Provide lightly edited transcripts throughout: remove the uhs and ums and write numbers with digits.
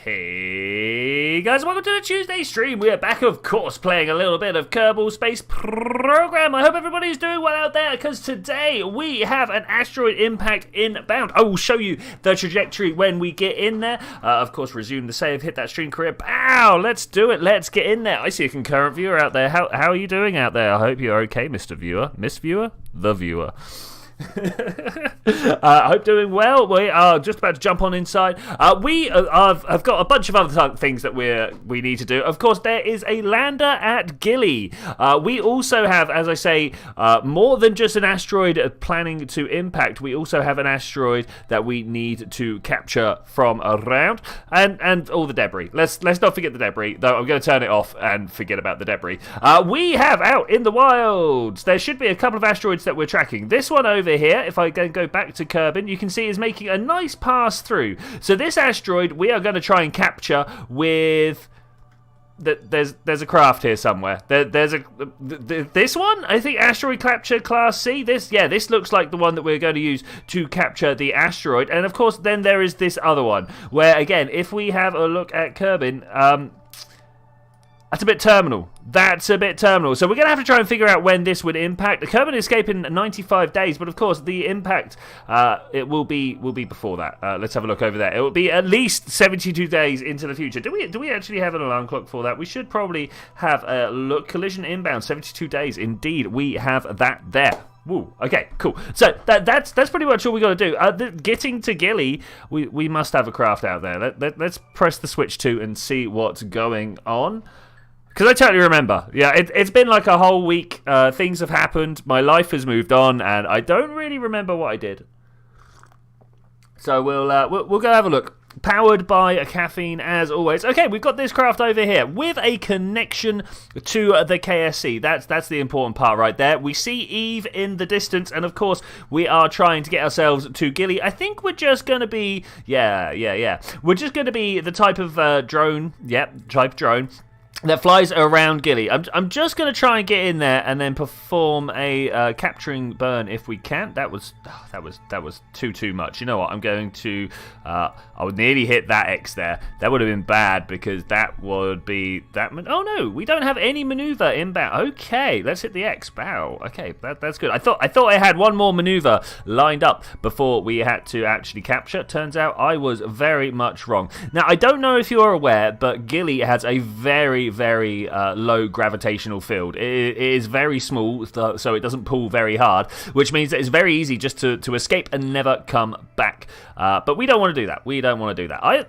Hey guys, welcome to the Tuesday stream. We are back, of course, playing a little bit of Kerbal Space Program. I hope everybody's doing well out there, because today we have an asteroid impact inbound. I will show you the trajectory when we get in there. Of course, resume the save, hit that stream career. Bow! Let's do it. Let's get in there. I see a concurrent viewer out there. How are you doing out there? I hope you're okay, Mr. Viewer. Miss Viewer? The Viewer. I hope doing well. We are just about to jump on inside. We have got a bunch of other things that we need to do. Of course, there is a lander at Gilly. We also have, as I say, more than just an asteroid planning to impact. We also have an asteroid that we need to capture from around, and all the debris. Let's not forget the debris, though. I'm going to turn it off and forget about the debris. We have out in the wilds. There should be a couple of asteroids that we're tracking. This one over here, if I go back to Kerbal, you can see is making a nice pass through. So this asteroid we are going to try and capture with... There's a craft here somewhere. This one, I think, asteroid capture class C. This looks like the one that we're going to use to capture the asteroid. And of course, then there is this other one where, again, if we have a look at Kerbal, that's a bit terminal. So we're going to have to try and figure out when this would impact. The Kerbal escape in 95 days, but of course the impact it will be before that. Let's have a look over there. It will be at least 72 days into the future. Do we actually have an alarm clock for that? We should probably have a look. Collision inbound 72 days. Indeed, we have that there. Woo. Okay, cool. So that's pretty much all we got to do. Getting to Gilly, we must have a craft out there. Let's press the switch 2 and see what's going on. Because I totally remember. Yeah, it's been like a whole week. Things have happened. My life has moved on, and I don't really remember what I did. So we'll go have a look. Powered by a caffeine, as always. Okay, we've got this craft over here with a connection to the KSC. That's the important part right there. We see Eve in the distance, and of course, we are trying to get ourselves to Gilly. I think we're just going to be... Yeah. We're just going to be the type of drone. Yep, type drone that flies around Gilly. I'm just going to try and get in there and then perform a capturing burn if we can. That was too much. You know what? I'm going to... I would nearly hit that X there. That would have been bad because that would be... Oh no, we don't have any maneuver inbound. Okay, let's hit the X. Bow. Okay, that's good. I thought I had one more maneuver lined up before we had to actually capture. Turns out I was very much wrong. Now, I don't know if you're aware, but Gilly has a very low gravitational field. It is very small, so it doesn't pull very hard, which means that it's very easy just to escape and never come back. But we don't want to do that.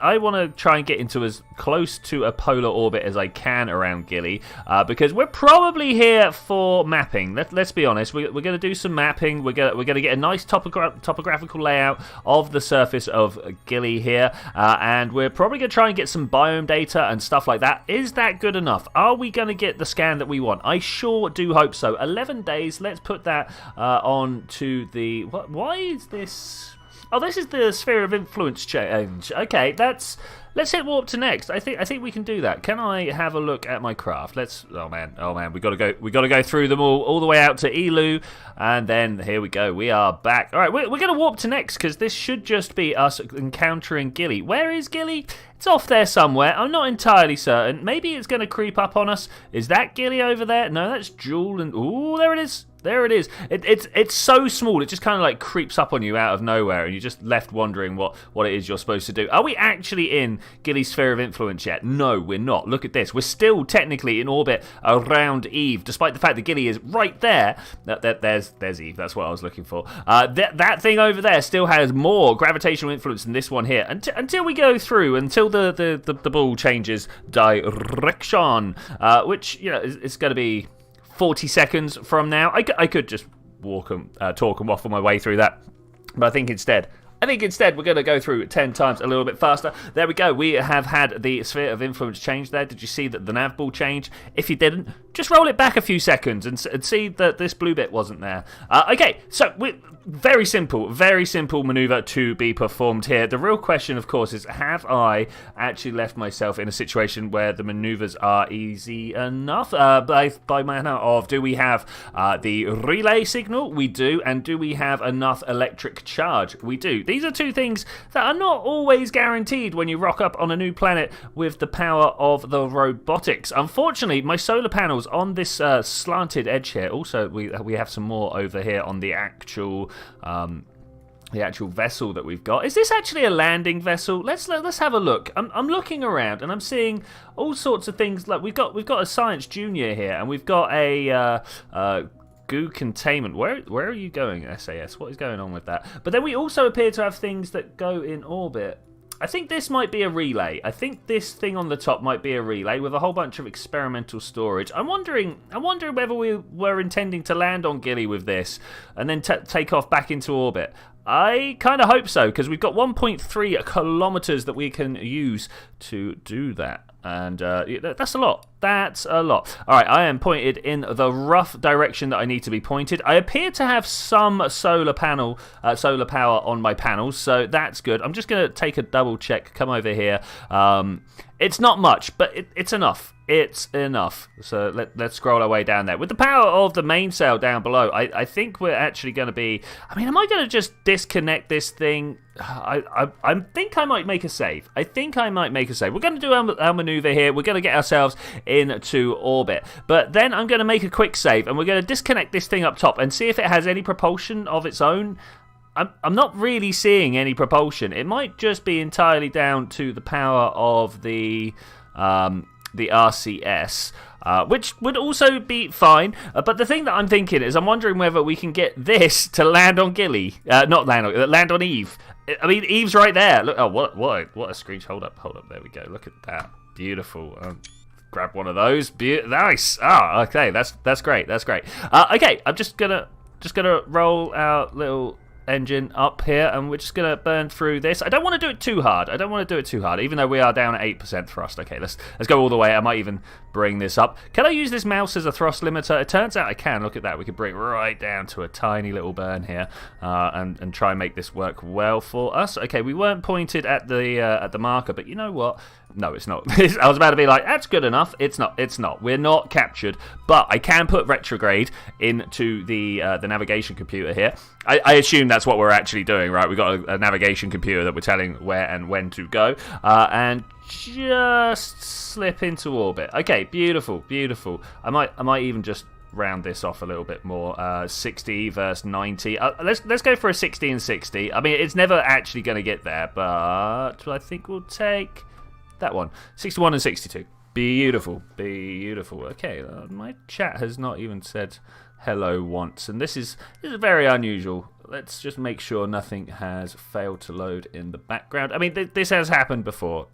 I want to try and get into as close to a polar orbit as I can around Gilly, because we're probably here for mapping. Let's be honest. We're going to do some mapping. We're going to get a nice topographical layout of the surface of Gilly here, and we're probably going to try and get some biome data and stuff like that. Is that good enough? Are we going to get the scan that we want? I sure do hope so. 11 days. Let's put that on to the... Why is this... Oh, this is the sphere of influence change. Okay, let's hit warp to next. I think we can do that. Can I have a look at my craft? Oh man, we got to go through them all the way out to Elu, and then here we go. We are back. All right, we're going to warp to next because this should just be us encountering Gilly. Where is Gilly? It's off there somewhere. I'm not entirely certain. Maybe it's going to creep up on us. Is that Gilly over there? No, that's Jewel. And ooh, there it is. There it is. It's so small. It just kind of like creeps up on you out of nowhere, and you're just left wondering what it is you're supposed to do. Are we actually in Gilly's sphere of influence yet? No, we're not. Look at this. We're still technically in orbit around Eve, despite the fact that Gilly is right there. There's Eve. That's what I was looking for. That thing over there still has more gravitational influence than this one here. Until we go through, until the ball changes direction, which is going to be 40 seconds from now. I could just talk and waffle my way through that, but I think instead we're going to go through 10 times a little bit faster. There we go. We have had the sphere of influence change there. Did you see that the nav ball changed? If you didn't, just roll it back a few seconds and see that this blue bit wasn't there. Okay, so very simple maneuver to be performed here. The real question, of course, is have I actually left myself in a situation where the maneuvers are easy enough? By manner of, do we have the relay signal? We do. And do we have enough electric charge? We do. These are two things that are not always guaranteed when you rock up on a new planet with the power of the robotics. Unfortunately, my solar panels on this slanted edge here, also we have some more over here on the actual vessel that we've got. Is this actually a landing vessel? Let's have a look. I'm looking around and I'm seeing all sorts of things. Like we've got a science junior here, and we've got a goo containment. Where are you going, SAS? What is going on with that? But then we also appear to have things that go in orbit. I think this might be a relay. I think this thing on the top might be a relay with a whole bunch of experimental storage. I'm wondering whether we were intending to land on Gilly with this and then take off back into orbit. I kind of hope so, because we've got 1.3 kilometers that we can use to do that. And that's a lot. That's a lot. All right, I am pointed in the rough direction that I need to be pointed. I appear to have some solar power on my panels, so that's good. I'm just going to take a double check. Come over here. It's not much, but it's enough. It's enough. So let's scroll our way down there. With the power of the mainsail down below, I think we're actually going to be... I mean, am I going to just disconnect this thing? I think I might make a save. We're going to do our maneuver here. We're going to get ourselves into orbit. But then I'm going to make a quick save, and we're going to disconnect this thing up top and see if it has any propulsion of its own. I'm not really seeing any propulsion. It might just be entirely down to the power of the RCS, which would also be fine. But the thing that I'm thinking is I'm wondering whether we can get this to land on Gilly. Land on Eve. I mean, Eve's right there. Look, oh, what a screech. Hold up. There we go. Look at that. Beautiful. Grab one of those. Nice. Ah, okay. That's great. Okay, I'm just gonna roll our little engine up here, and we're just going to burn through this. I don't want to do it too hard. Even though we are down at 8% thrust. Okay, let's go all the way. I might even bring this up. Can I use this mouse as a thrust limiter? It turns out I can. Look at that. We can bring it right down to a tiny little burn here, and try and make this work well for us. Okay, we weren't pointed at the marker, but you know what? No, it's not. I was about to be like, that's good enough. It's not. We're not captured, but I can put retrograde into the navigation computer here. I assume that's what we're actually doing, right? We've got a navigation computer that we're telling where and when to go, and just slip into orbit. Okay, beautiful. I might even just round this off a little bit more. 60 versus 90. Let's go for a 60 and 60. I mean, it's never actually going to get there, but I think we'll take that one. 61 and 62. Beautiful. Okay, my chat has not even said hello once, and this is very unusual. Let's just make sure nothing has failed to load in the background. I mean, this has happened before.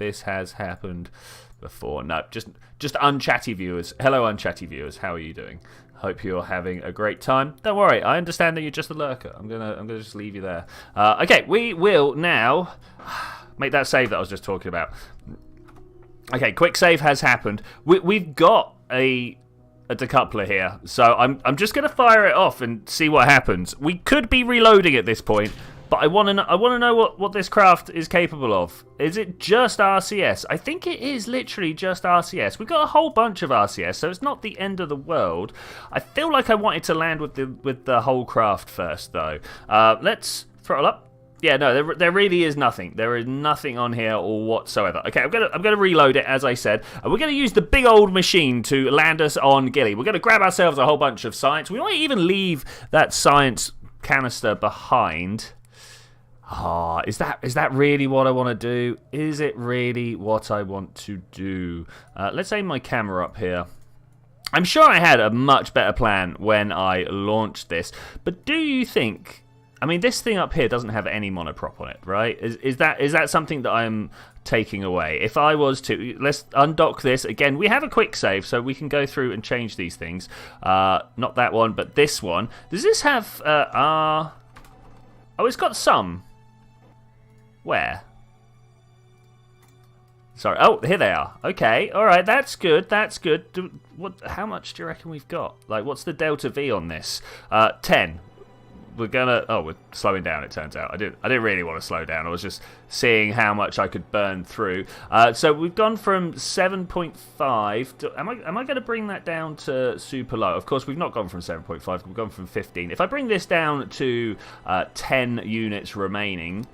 No, just unchatty viewers. Hello, unchatty viewers. How are you doing? Hope you're having a great time. Don't worry, I understand that you're just a lurker. I'm gonna just leave you there. Okay, we will now make that save that I was just talking about. Okay, quick save has happened. We've got a decoupler here, so I'm just going to fire it off and see what happens. We could be reloading at this point, but I want to know what this craft is capable of. Is it just RCS? I think it is literally just RCS. We've got a whole bunch of RCS, so it's not the end of the world. I feel like I wanted to land with the whole craft first, though. Let's throttle up. Yeah, no, there really is nothing. There is nothing on here or whatsoever. Okay, I'm gonna reload it, as I said. And we're gonna use the big old machine to land us on Gilly. We're gonna grab ourselves a whole bunch of science. We might even leave that science canister behind. Is that really what I want to do? Is it really what I want to do? Let's aim my camera up here. I'm sure I had a much better plan when I launched this, but do you think... I mean, this thing up here doesn't have any monoprop on it, right? Is that something that I'm taking away? If I was to... Let's undock this. Again, we have a quick save, so we can go through and change these things. Not that one, but this one. Does this have... Oh, it's got some. Where? Sorry. Oh, here they are. Okay. All right. That's good. How much do you reckon we've got? Like, what's the delta V on this? 10. We're slowing down, it turns out. I didn't really want to slow down. I was just seeing how much I could burn through. So we've gone from 7.5 to... Am I going to bring that down to super low? Of course, we've not gone from 7.5. We've gone from 15. If I bring this down to 10 units remaining...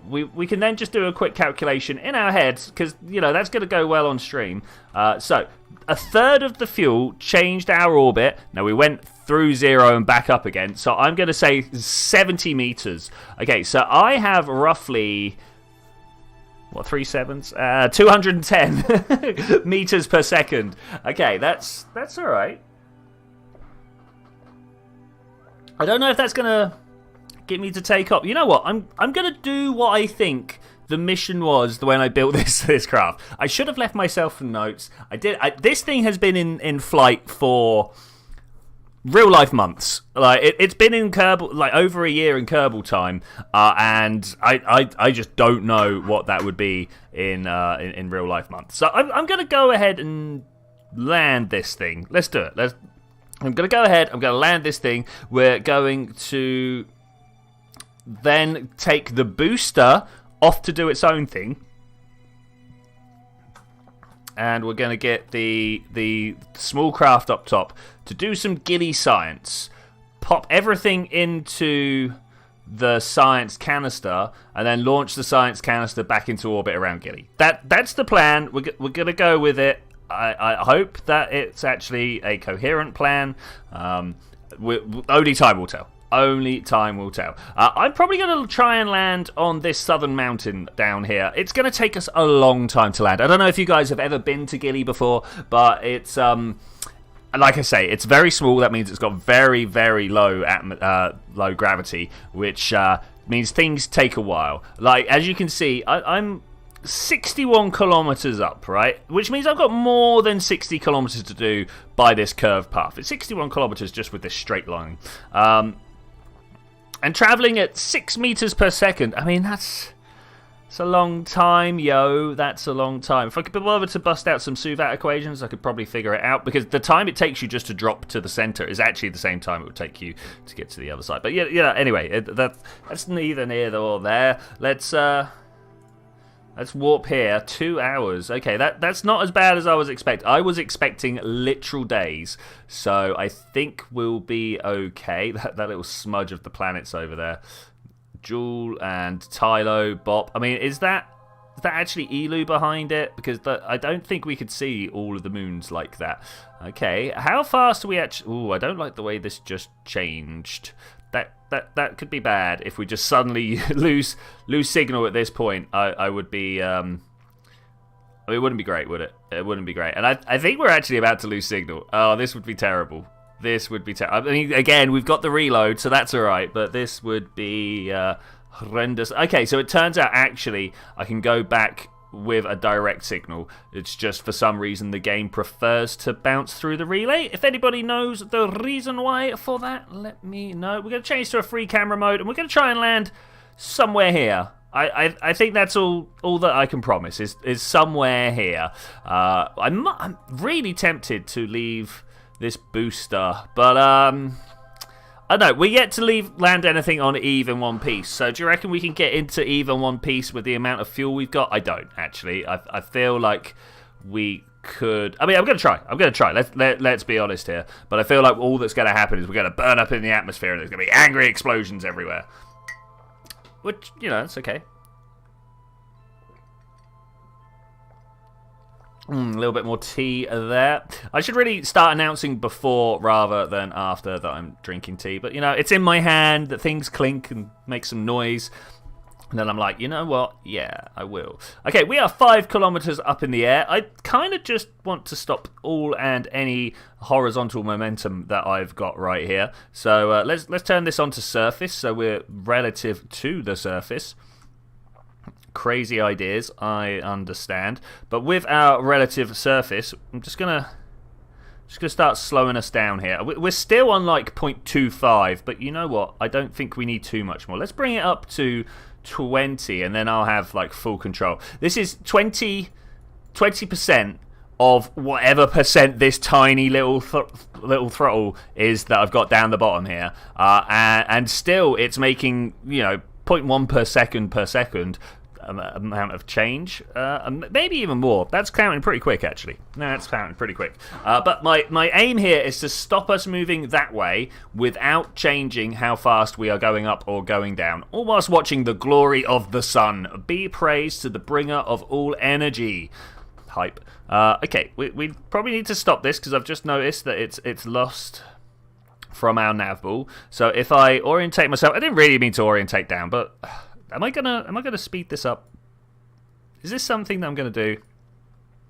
we can then just do a quick calculation in our heads, because, you know, that's going to go well on stream. So, a third of the fuel changed our orbit. Now, we went through 0 and back up again. So, I'm going to say 70 meters. Okay, so I have roughly... What, 3 sevens? 210 meters per second. Okay, that's all right. I don't know if that's going to get me to take up. You know what? I'm going to do what I think the mission was when I built this craft. I should have left myself some notes. I did. This thing has been in flight for real life months. Like it's been in Kerbal, like over a year in Kerbal time, and I just don't know what that would be in real life months. So I'm going to go ahead and land this thing. Let's do it. I'm going to go ahead. I'm going to land this thing. We're going to then take the booster off to do its own thing. And we're going to get the small craft up top to do some gilly science. Pop everything into the science canister and then launch the science canister back into orbit around Gilly. That's the plan. We're going to go with it. I hope that it's actually a coherent plan. Only time will tell. Only time will tell. I'm probably going to try and land on this southern mountain down here. It's going to take us a long time to land. I don't know if you guys have ever been to Gilly before, but it's like I say, it's very small. That means it's got very, very low low gravity, which means things take a while. Like, as you can see, I'm 61 kilometers up, right? Which means I've got more than 60 kilometers to do by this curved path. It's 61 kilometers just with this straight line. And traveling at 6 meters per second. I mean, that's a long time, yo. That's a long time. If I could be bothered to bust out some Suvat equations, I could probably figure it out. Because the time it takes you just to drop to the center is actually the same time it would take you to get to the other side. But yeah. Anyway, that's neither near nor there. Let's warp here. 2 hours. Okay, that's not as bad as I was expecting. I was expecting literal days, so I think we'll be okay. That little smudge of the planets over there. Jewel and Tylo, Bop. I mean, is that actually Elu behind it? Because I don't think we could see all of the moons like that. Okay, how fast are we actually... Ooh, I don't like the way this just changed. That could be bad if we just suddenly lose signal at this point. I would be... I mean, it wouldn't be great, would it? It wouldn't be great. And I think we're actually about to lose signal. Oh, this would be terrible. This would be terrible. I mean, again, we've got the reload, so that's all right. But this would be horrendous. Okay, so it turns out, actually, I can go back with a direct signal. It's just for some reason the game prefers to bounce through the relay. If anybody knows the reason why for that, let me know. We're going to change to a free camera mode, and we're going to try and land somewhere here. I think that's all that I can promise is somewhere here. I'm really tempted to leave this booster, but I don't know. We're yet to land anything on Eve in one piece. So do you reckon we can get into Eve in one piece with the amount of fuel we've got? I don't, actually. I feel like we could... I mean, I'm going to try. Let's be honest here. But I feel like all that's going to happen is we're going to burn up in the atmosphere and there's going to be angry explosions everywhere. Which, you know, it's okay. A little bit more tea there. I should really start announcing before rather than after that I'm drinking tea. But, you know, it's in my hand that things clink and make some noise. And then I'm like, you know what? Yeah, I will. Okay, we are 5 kilometers up in the air. I kind of just want to stop all and any horizontal momentum that I've got right here. So let's turn this onto surface so we're relative to the surface. Crazy ideas, I understand. But with our relative surface, I'm just gonna start slowing us down here. We're still on like 0.25, but you know what? I don't think we need too much more. Let's bring it up to 20, and then I'll have like full control. This is 20% of whatever percent this tiny little throttle is that I've got down the bottom here, and still it's making, you know, 0.1 per second. amount of change, maybe even more. That's counting pretty quick, actually. No, that's counting pretty quick. But my aim here is to stop us moving that way without changing how fast we are going up or going down, all whilst watching the glory of the sun. Be praised to the bringer of all energy. Hype. Okay, we probably need to stop this because I've just noticed that it's lost from our nav ball. So if I orientate myself, I didn't really mean to orientate down, but am I gonna speed this up? Is this something that I'm gonna do?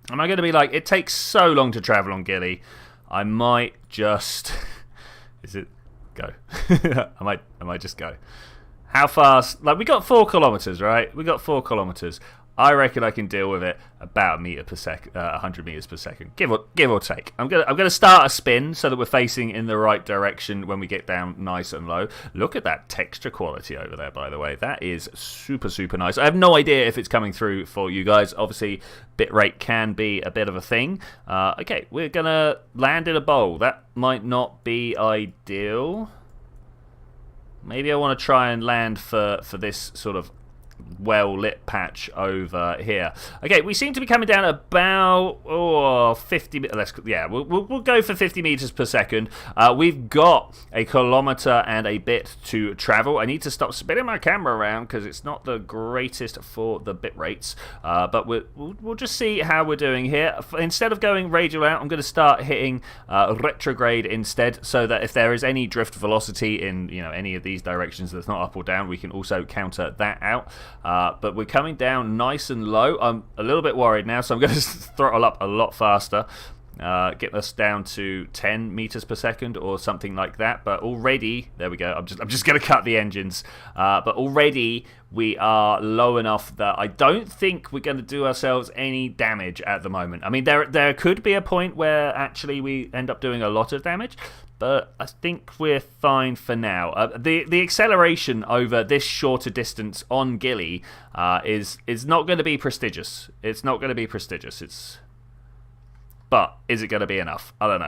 Am I gonna be like, it takes so long to travel on Gilly, I might just is it go? I might just go. How fast? Like, we got 4 kilometers, right? We got 4 kilometers. I reckon I can deal with it about 100 meters per second, give or take. I'm gonna start a spin so that we're facing in the right direction when we get down nice and low. Look at that texture quality over there, by the way. That is super, super nice. I have no idea if it's coming through for you guys. Obviously, bitrate can be a bit of a thing. Okay, we're gonna land in a bowl. That might not be ideal. Maybe I want to try and land for this sort of well-lit patch over here. Okay, we seem to be coming down about 50. We'll go for 50 meters per second. We've got a kilometer and a bit to travel. I need to stop spinning my camera around because it's not the greatest for the bit rates. But we'll just see how we're doing here. Instead of going radial out, I'm going to start hitting retrograde instead, so that if there is any drift velocity in any of these directions that's not up or down, we can also counter that out. But we're coming down nice and low. I'm a little bit worried now, so I'm going to throttle up a lot faster. Get us down to 10 meters per second or something like that. But already, there we go. I'm just going to cut the engines. But already we are low enough that I don't think we're going to do ourselves any damage at the moment. I mean, there could be a point where actually we end up doing a lot of damage, but I think we're fine for now. The acceleration over this shorter distance on Gilly is not going to be prestigious. It's not going to be prestigious. But is it going to be enough? I don't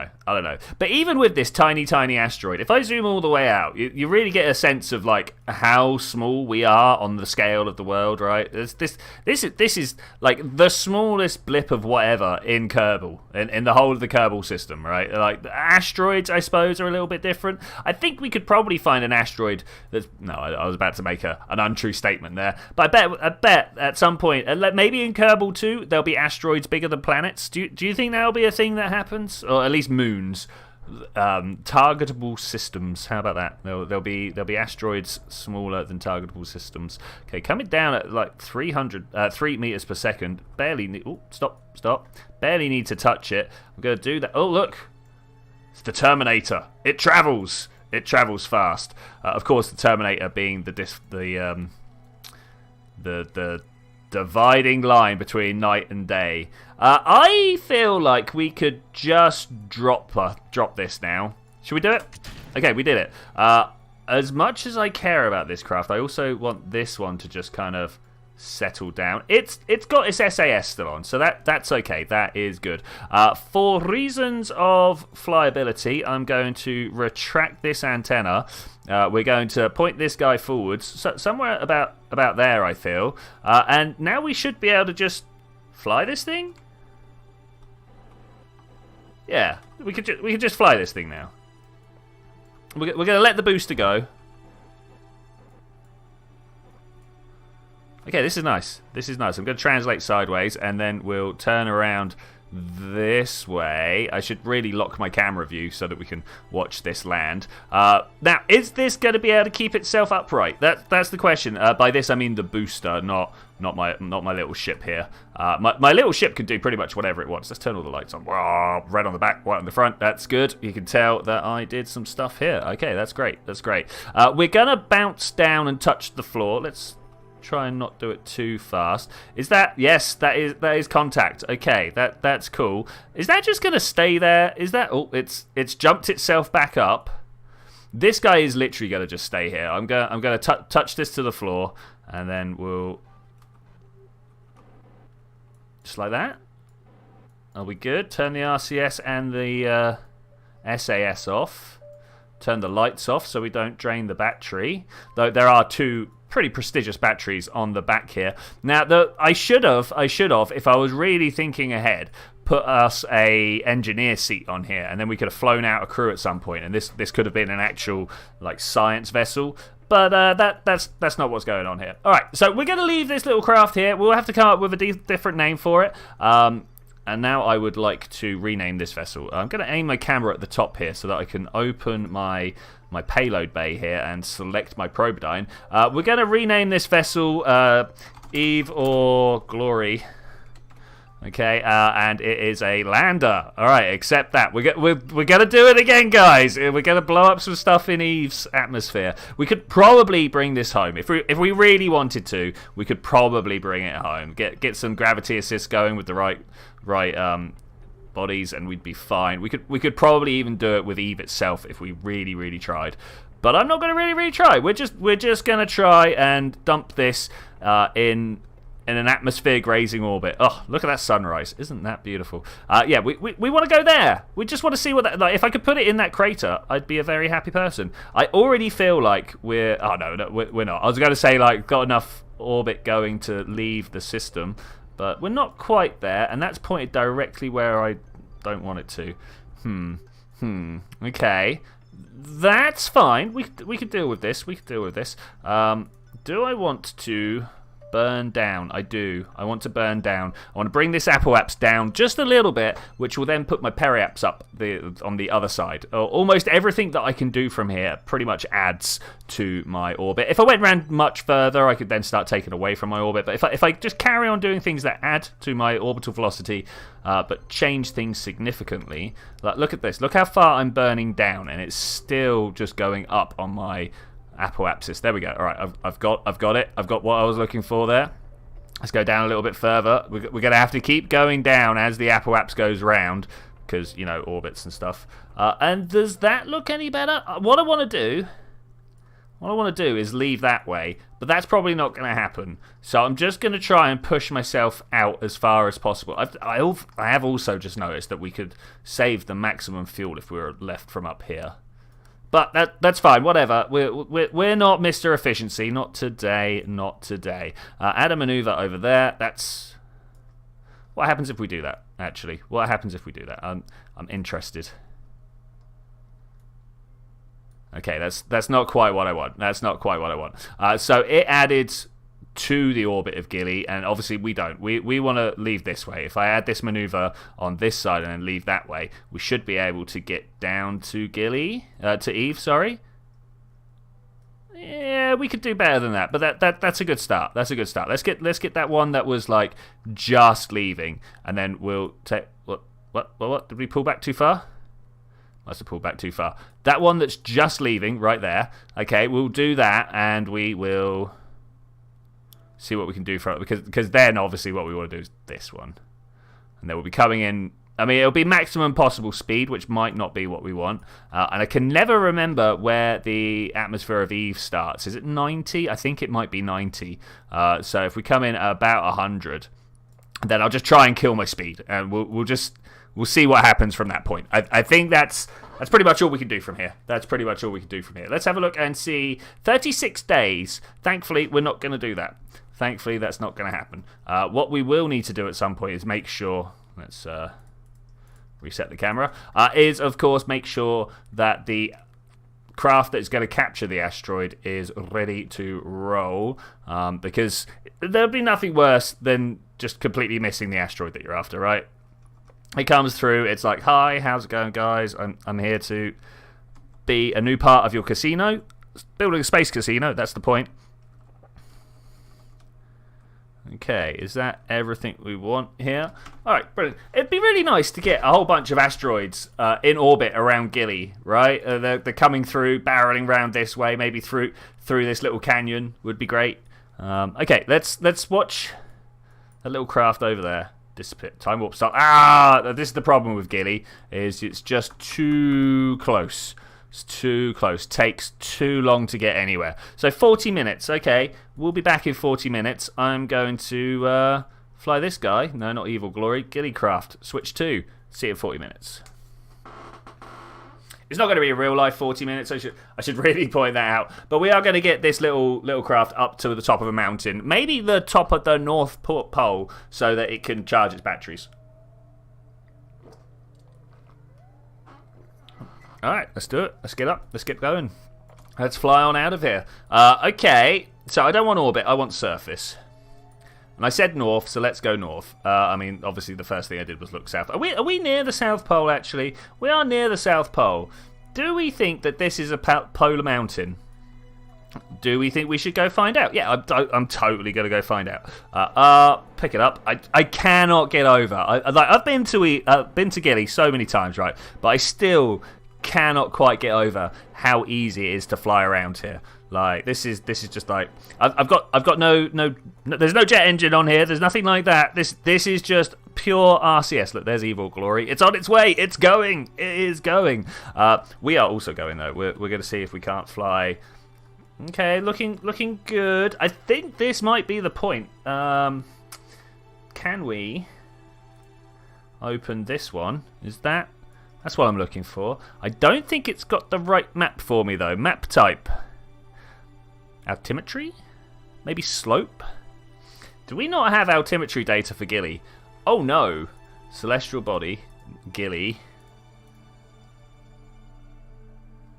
know. But even with this tiny, tiny asteroid, if I zoom all the way out, you really get a sense of like how small we are on the scale of the world, right? This is like the smallest blip of whatever in Kerbal, in the whole of the Kerbal system, right? Like the asteroids, I suppose, are a little bit different. I think we could probably find an asteroid that's... No, I was about to make an untrue statement there. But I bet at some point, maybe in Kerbal too, there'll be asteroids bigger than planets. Do you think that'll be a thing that happens, or at least moons? Targetable systems, how about that? There'll be asteroids smaller than targetable systems. Okay, coming down at like 3 meters per second. Stop. Barely need to touch it. I'm gonna do that. Oh, look, it's the Terminator. It travels fast. Of course, the Terminator being the dividing line between night and day. I feel like we could just drop this now. Should we do it? Okay, we did it. As much as I care about this craft, I also want this one to just kind of settle down. It's got its SAS still on, so that's okay. That is good. For reasons of flyability, I'm going to retract this antenna. We're going to point this guy forwards, somewhere about there, I feel. And now we should be able to just fly this thing. Yeah, we could just fly this thing now. We're going to let the booster go. Okay, this is nice. I'm going to translate sideways, and then we'll turn around this way. I should really lock my camera view so that we can watch this land. Now, is this going to be able to keep itself upright? That's the question. By this, I mean the booster, not my little ship here. My little ship can do pretty much whatever it wants. Let's turn all the lights on. Red on the back, white on the front. That's good. You can tell that I did some stuff here. Okay, that's great. We're going to bounce down and touch the floor. Let's try and not do it too fast. Is that... Yes, that is contact. Okay, that's cool. Is that just going to stay there? Is that... Oh, it's jumped itself back up. This guy is literally going to just stay here. I'm going to touch this to the floor, and then we'll... Just like that. Are we good? Turn the RCS and the SAS off. Turn the lights off so we don't drain the battery. Though there are two pretty prestigious batteries on the back here. Now, I should have, if I was really thinking ahead, put us a engineer seat on here, and then we could have flown out a crew at some point, and this could have been an actual like science vessel. But that's not what's going on here. All right, so we're going to leave this little craft here. We'll have to come up with a different name for it. And now I would like to rename this vessel. I'm going to aim my camera at the top here so that I can open my payload bay here and select my Probedyne. We're going to rename this vessel Eve or Glory. Okay, and it is a lander. All right, accept that. We're gonna do it again, guys. We're gonna blow up some stuff in Eve's atmosphere. We could probably bring this home if we really wanted to. We could probably bring it home. Get some gravity assist going with the right bodies, and we'd be fine. We could probably even do it with Eve itself if we really tried. But I'm not gonna really try. We're just gonna try and dump this in an atmosphere grazing orbit. Oh, look at that sunrise. Isn't that beautiful? Yeah, we want to go there. We just want to see what that... Like, if I could put it in that crater, I'd be a very happy person. I already feel like we're... Oh, no, we're not. I was going to say, like, got enough orbit going to leave the system, but we're not quite there, and that's pointed directly where I don't want it to. Okay. That's fine. We could deal with this. Do I want to... burn down? I do. I want to burn down. I want to bring this apoapse down just a little bit, which will then put my periapse up on the other side. Almost everything that I can do from here pretty much adds to my orbit. If I went around much further, I could then start taking away from my orbit. But if I just carry on doing things that add to my orbital velocity, but change things significantly, like, look at this. Look how far I'm burning down, and it's still just going up on my apoapsis. There we go. All right, I've got it. I've got what I was looking for there. Let's go down a little bit further. We're going to have to keep going down as the apoapse goes round, because, you know, orbits and stuff. And does that look any better? What I want to do is leave that way, but that's probably not going to happen. So I'm just going to try and push myself out as far as possible. I have also just noticed that we could save the maximum fuel if we were left from up here. But that's fine, whatever. We're not Mr. Efficiency. Not today, not today. Add a maneuver over there. That's... What happens if we do that, actually? What happens if we do that? I'm interested. Okay, that's not quite what I want. That's not quite what I want. So it added to the orbit of Gilly, and obviously we don't. We want to leave this way. If I add this maneuver on this side and then leave that way, we should be able to get down to Gilly, to Eve, sorry. Yeah, we could do better than that, but that's a good start. That's a good start. Let's get that one that was like just leaving, and then we'll take what? Did we pull back too far? Must have pulled back too far. That one that's just leaving right there. Okay, we'll do that, and we will see what we can do for it, because then obviously what we want to do is this one, and then we'll be coming in. I mean, it'll be maximum possible speed, which might not be what we want, and I can never remember where the atmosphere of Eve starts. Is it 90? I think it might be 90. So if we come in at about 100, then I'll just try and kill my speed, and we'll see what happens from that point. I think that's pretty much all we can do from here. That's pretty much all we can do from here. Let's have a look and see. 36 days. Thankfully, we're not going to do that. Thankfully, that's not going to happen. What we will need to do at some point is make sure... Let's reset the camera. Is, of course, make sure that the craft that is going to capture the asteroid is ready to roll. Because there'll be nothing worse than just completely missing the asteroid that you're after, right? It comes through. It's like, hi, how's it going, guys? I'm here to be a new part of your casino. Building a space casino, that's the point. Okay, is that everything we want here? Alright, brilliant. It'd be really nice to get a whole bunch of asteroids in orbit around Gilly, right? They're coming through, barreling around this way, maybe through this little canyon would be great. Okay, let's watch a little craft over there disappear. Time warp start. This is the problem with Gilly, is it's just too close. It's too close. Takes too long to get anywhere. So 40 minutes. Okay, we'll be back in 40 minutes. I'm going to fly this guy. No, not Evil Glory. Gillycraft. Switch 2. See you in 40 minutes. It's not going to be a real life 40 minutes. I should really point that out. But we are going to get this little craft up to the top of a mountain, maybe the top of the North Pole, so that it can charge its batteries. All right, let's do it. Let's get up. Let's get going. Let's fly on out of here. Okay, so I don't want orbit. I want surface. And I said north, so let's go north. I mean, obviously the first thing I did was look south. Are we near the South Pole, actually? We are near the South Pole. Do we think that this is a polar mountain? Do we think we should go find out? Yeah, I'm totally going to go find out. Pick it up. I cannot get over. I've been to Gilly so many times, right? But I still cannot quite get over how easy it is to fly around here. Like this is just like I've got no there's no jet engine on here. There's nothing like that. This is just pure RCS. Look, there's Evil Glory. It's on its way. It's going. It is going. We are also going though. We're going to see if we can't fly. Okay, looking good. I think this might be the point. Can we open this one? That's what I'm looking for. I don't think it's got the right map for me though. Map type. Altimetry? Maybe slope? Do we not have altimetry data for Gilly? Oh no. Celestial body. Gilly.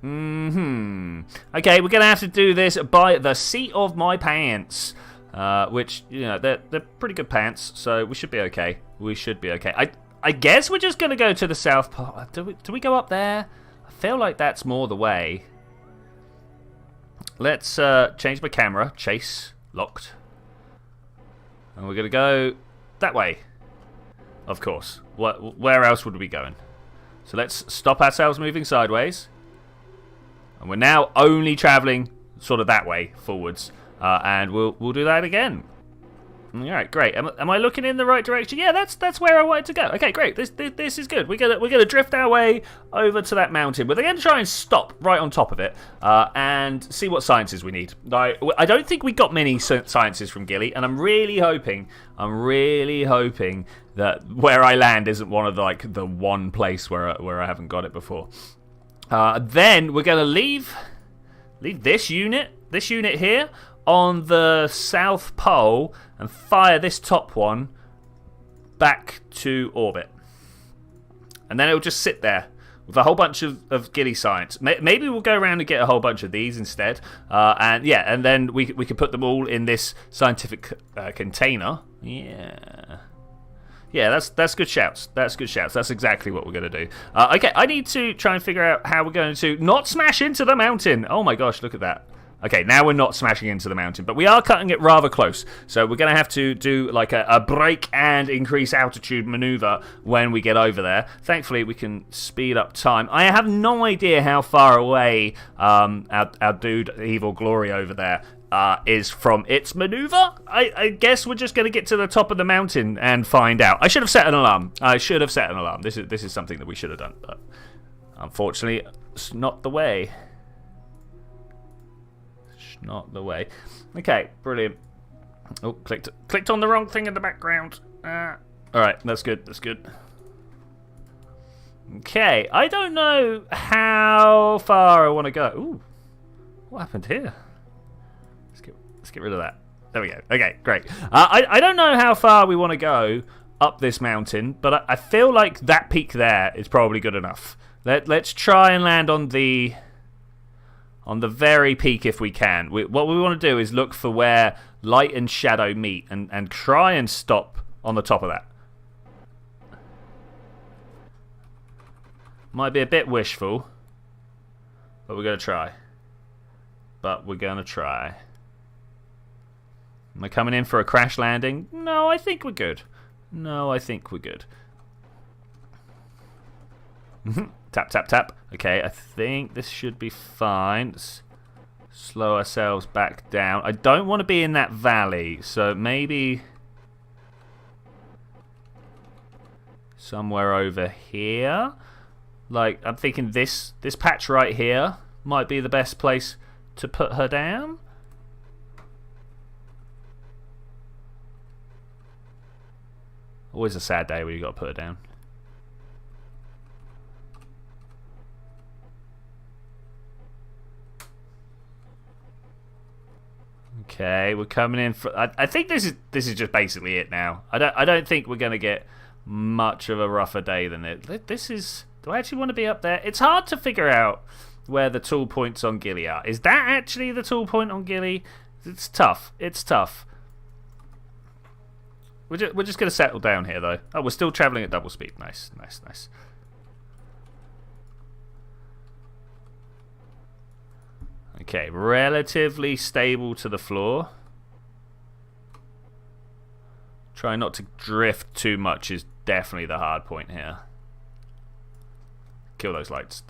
Okay, we're going to have to do this by the seat of my pants. Which, you know, they're pretty good pants, so we should be okay. We should be okay. I guess we're just going to go to the South Pole. Do we go up there? I feel like that's more the way. Let's change my camera. Chase. Locked. And we're going to go that way. Of course. Where else would we be going? So let's stop ourselves moving sideways. And we're now only traveling sort of that way, forwards. And we'll do that again. All right, great. Am I looking in the right direction? Yeah, that's where I wanted to go. Okay, great. This is good. We're gonna drift our way over to that mountain. We're gonna try and stop right on top of it and see what sciences we need. I don't think we got many sciences from Gilly, and I'm really hoping that where I land isn't one of the one place where I haven't got it before. Then we're gonna leave this unit here on the South Pole and fire this top one back to orbit. And then it'll just sit there with a whole bunch of Gilly science. Maybe we'll go around and get a whole bunch of these instead. And then we can put them all in this scientific container. Yeah, that's good shouts. That's exactly what we're going to do. Okay, I need to try and figure out how we're going to not smash into the mountain. Oh my gosh, look at that. Okay, now we're not smashing into the mountain, but we are cutting it rather close. So we're going to have to do like a brake and increase altitude maneuver when we get over there. Thankfully, we can speed up time. I have no idea how far away our dude Evil Glory over there is from its maneuver. I guess we're just going to get to the top of the mountain and find out. I should have set an alarm. This is something that we should have done, but unfortunately, it's not the way. Not the way. Okay, brilliant. Oh, clicked on the wrong thing in the background. Alright, that's good. Okay, I don't know how far I want to go. Ooh, what happened here? Let's get rid of that. There we go. Okay, great. I don't know how far we want to go up this mountain, but I feel like that peak there is probably good enough. Let's try and land on the very peak if we can. What we want to do is look for where light and shadow meet and try and stop on the top of that. Might be a bit wishful, but we're going to try. Am I coming in for a crash landing? No, I think we're good. Tap, tap, tap. Okay, I think this should be fine. Let's slow ourselves back down. I don't want to be in that valley, so maybe somewhere over here. Like, I'm thinking this patch right here might be the best place to put her down. Always a sad day when you got to put her down. Okay, we're coming in for. I think this is just basically it now. I don't think we're gonna get much of a rougher day than it. This is. Do I actually want to be up there? It's hard to figure out where the tool points on Gilly are. Is that actually the tool point on Gilly? It's tough. It's tough. We're just gonna settle down here though. Oh, we're still traveling at double speed. Nice, nice, nice. Okay, relatively stable to the floor. Try not to drift too much is definitely the hard point here. Kill those lights.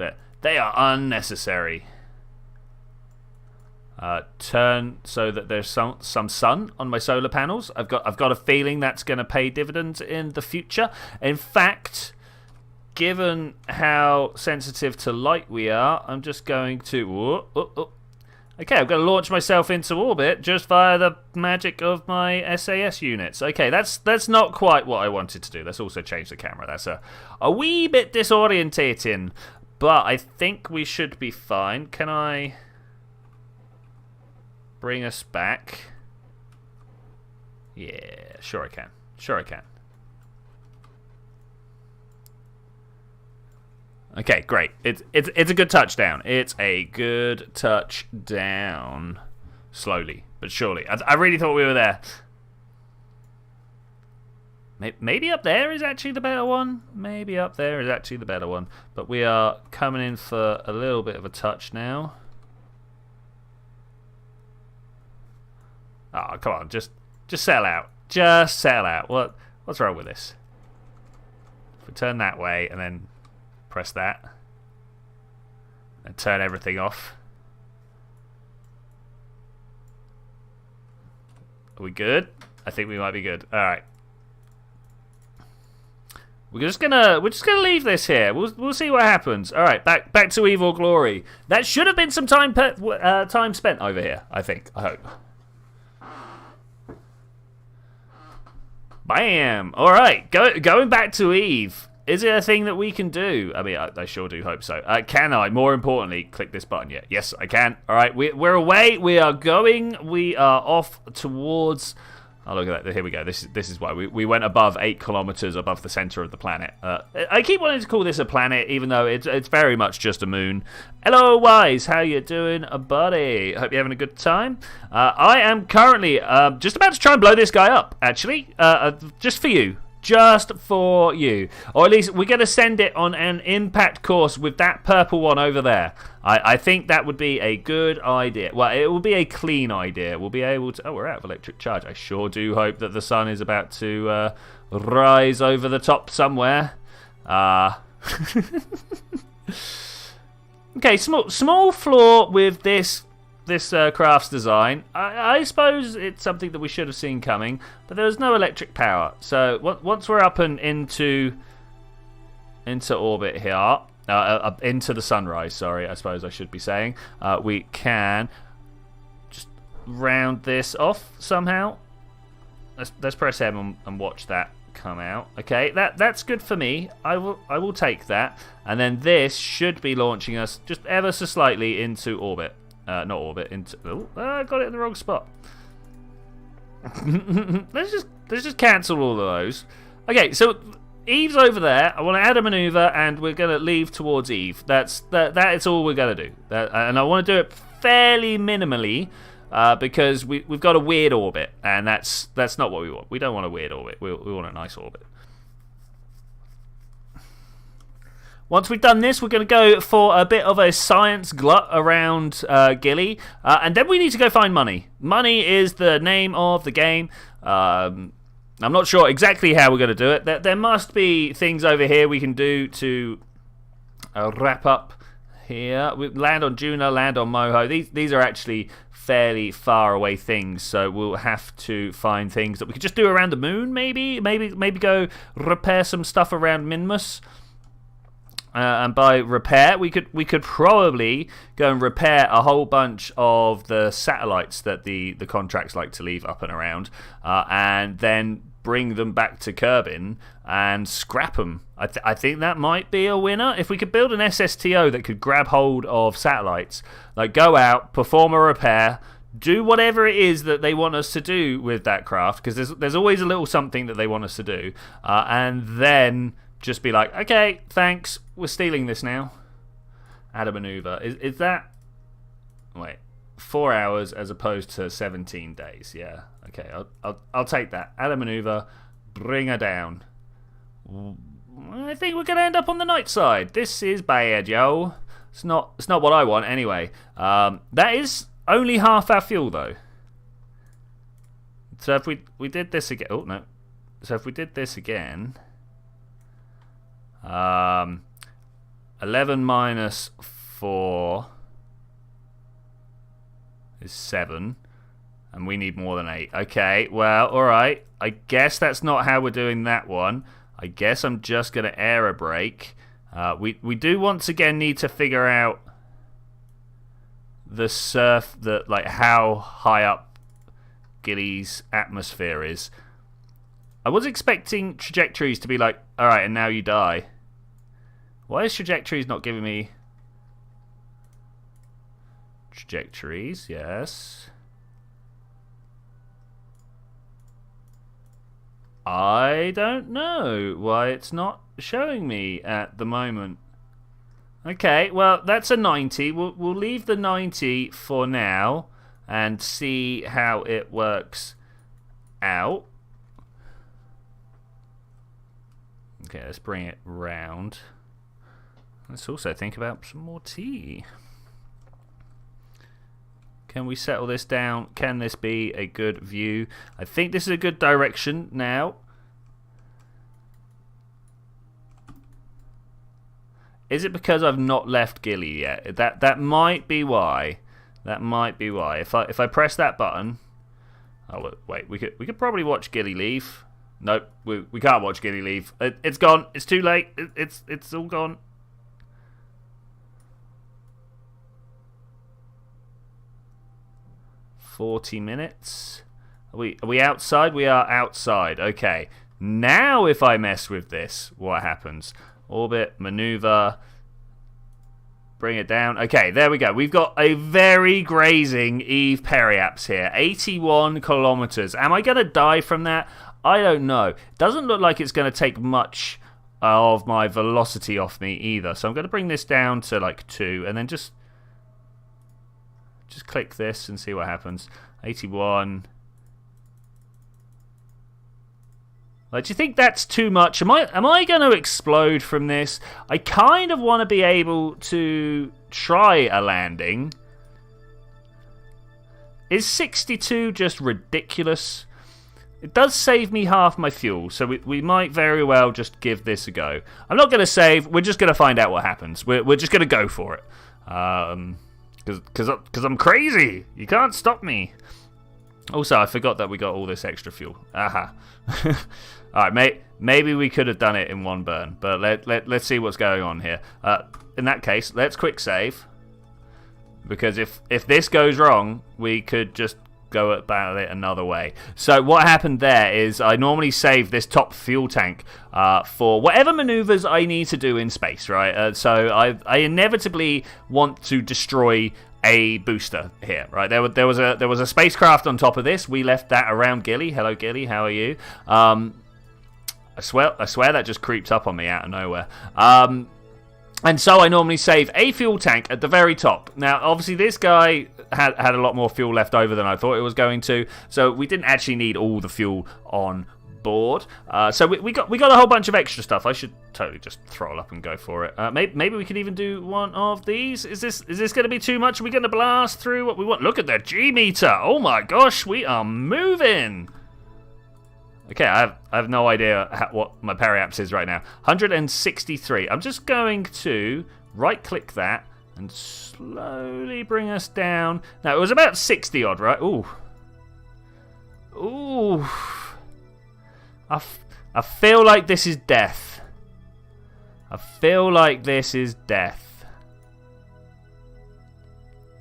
They are unnecessary. Turn so that there's some sun on my solar panels. I've got a feeling that's going to pay dividends in the future. In fact, given how sensitive to light we are, I'm just going to... Okay, I'm going to launch myself into orbit just via the magic of my SAS units. Okay, that's not quite what I wanted to do. Let's also change the camera. That's a wee bit disorientating, but I think we should be fine. Can I bring us back? Yeah, sure I can. Sure I can. Okay, great. It's a good touchdown. It's a good touchdown. Slowly, but surely. I really thought we were there. Maybe up there is actually the better one. Maybe up there is actually the better one. But we are coming in for a little bit of a touch now. Oh, come on. Just settle out. Just settle out. What's wrong with this? If we turn that way and then... press that and turn everything off. Are we good? I think we might be good. All right. We're just gonna leave this here. We'll see what happens. All right, back to Evil Glory. That should have been some time spent over here. I think. I hope. Bam. All right, going back to Eve. Is it a thing that we can do? I mean, I sure do hope so. Can I, more importantly, click this button yet? Yes, I can. All right, we're away. We are going. We are off towards... Oh, look at that. Here we go. This is why. We went above 8 kilometers above the center of the planet. I keep wanting to call this a planet, even though it's very much just a moon. Hello, Wise. How you doing, buddy? Hope you're having a good time. I am currently just about to try and blow this guy up, actually. Just for you. Just for you. Or at least we're going to send it on an impact course with that purple one over there. I think that would be a good idea. Well, it will be a clean idea. We'll be able to... Oh, we're out of electric charge. I sure do hope that the sun is about to rise over the top somewhere. Okay, small flaw with this craft's design. I suppose it's something that we should have seen coming, but there was no electric power. So once we're up and into orbit here, into the sunrise, sorry, I suppose I should be saying, we can just round this off somehow. Let's press M and watch that come out. Okay, that's good for me. I will take that, and then this should be launching us just ever so slightly into orbit. Not orbit, into... Oh, I got it in the wrong spot. Let's just cancel all of those. Okay, so Eve's over there. I want to add a maneuver, and we're going to leave towards Eve. That is all we're going to do. And I want to do it fairly minimally, because we've got a weird orbit, and that's not what we want. We don't want a weird orbit. We want a nice orbit. Once we've done this, we're going to go for a bit of a science glut around Gilly, and then we need to go find money. Money is the name of the game. I'm not sure exactly how we're going to do it. There must be things over here we can do to wrap up here. We land on Juno, land on Moho. These are actually fairly far away things, so we'll have to find things that we could just do around the moon, maybe go repair some stuff around Minmus. And by repair, we could probably go and repair a whole bunch of the satellites that the contracts like to leave up and around, and then bring them back to Kerbin and scrap them. I think that might be a winner. If we could build an SSTO that could grab hold of satellites, like go out, perform a repair, do whatever it is that they want us to do with that craft, because there's always a little something that they want us to do, and then just be like, okay, thanks, we're stealing this now. Add a maneuver. Is that... Wait, 4 hours as opposed to 17 days. Yeah, okay, I'll take that. Add a maneuver, bring her down. I think we're going to end up on the night side. This is bad, yo. It's not what I want anyway. That is only half our fuel, though. So if we did this again... Oh, no. So if we did this again... 11 minus 4 is 7. And we need more than 8. Okay, well, alright. I guess that's not how we're doing that one. I guess I'm just going to air a brake. We do once again need to figure out the like how high up Gilly's atmosphere is. I was expecting trajectories to be like, alright, and now you die. Why is trajectories not giving me... Trajectories, yes. I don't know why it's not showing me at the moment. Okay, well, that's a 90. We'll leave the 90 for now and see how it works out. Okay, let's bring it round. Let's also think about some more tea. Can we settle this down? Can this be a good view? I think this is a good direction now. Is it because I've not left Gilly yet? That might be why. That might be why. If I press that button... Oh, wait. We could probably watch Gilly leave. Nope. We can't watch Gilly leave. It's gone. It's too late. It's all gone. 40 minutes. Are we outside? We are outside. Okay. Now if I mess with this, what happens? Orbit, maneuver, bring it down. Okay, there we go. We've got a very grazing Eve periaps here. 81 kilometers. Am I going to die from that? I don't know. Doesn't look like it's going to take much of my velocity off me either. So I'm going to bring this down to like 2 and then just click this and see what happens. 81. Like, do you think that's too much? Am I going to explode from this? I kind of want to be able to try a landing. Is 62 just ridiculous? It does save me half my fuel, so we might very well just give this a go. I'm not going to save. We're just going to find out what happens. We're just going to go for it. Because I'm crazy. You can't stop me. Also, I forgot that we got all this extra fuel. Aha. Alright, maybe we could have done it in one burn. But let's see what's going on here. In that case, let's quick save. Because if this goes wrong, we could just go about it another way. So what happened there is I normally save this top fuel tank for whatever maneuvers I need to do in space, right? So I inevitably want to destroy a booster here, right? There was a spacecraft on top of this. We left that around Gilly. Hello, Gilly. How are you? I swear that just creeped up on me out of nowhere. And so I normally save a fuel tank at the very top. Now, obviously, this guy had a lot more fuel left over than I thought it was going to, so we didn't actually need all the fuel on board. So we got a whole bunch of extra stuff. I should totally just throttle up and go for it. Maybe we could even do one of these. Is this going to be too much? Are we going to blast through what we want? Look at the G meter. Oh my gosh, we are moving. Okay, I have no idea what my periaps is right now. 163. I'm just going to right-click that and slowly bring us down. Now, it was about 60 odd, right? Ooh. Ooh. I feel like this is death. I feel like this is death.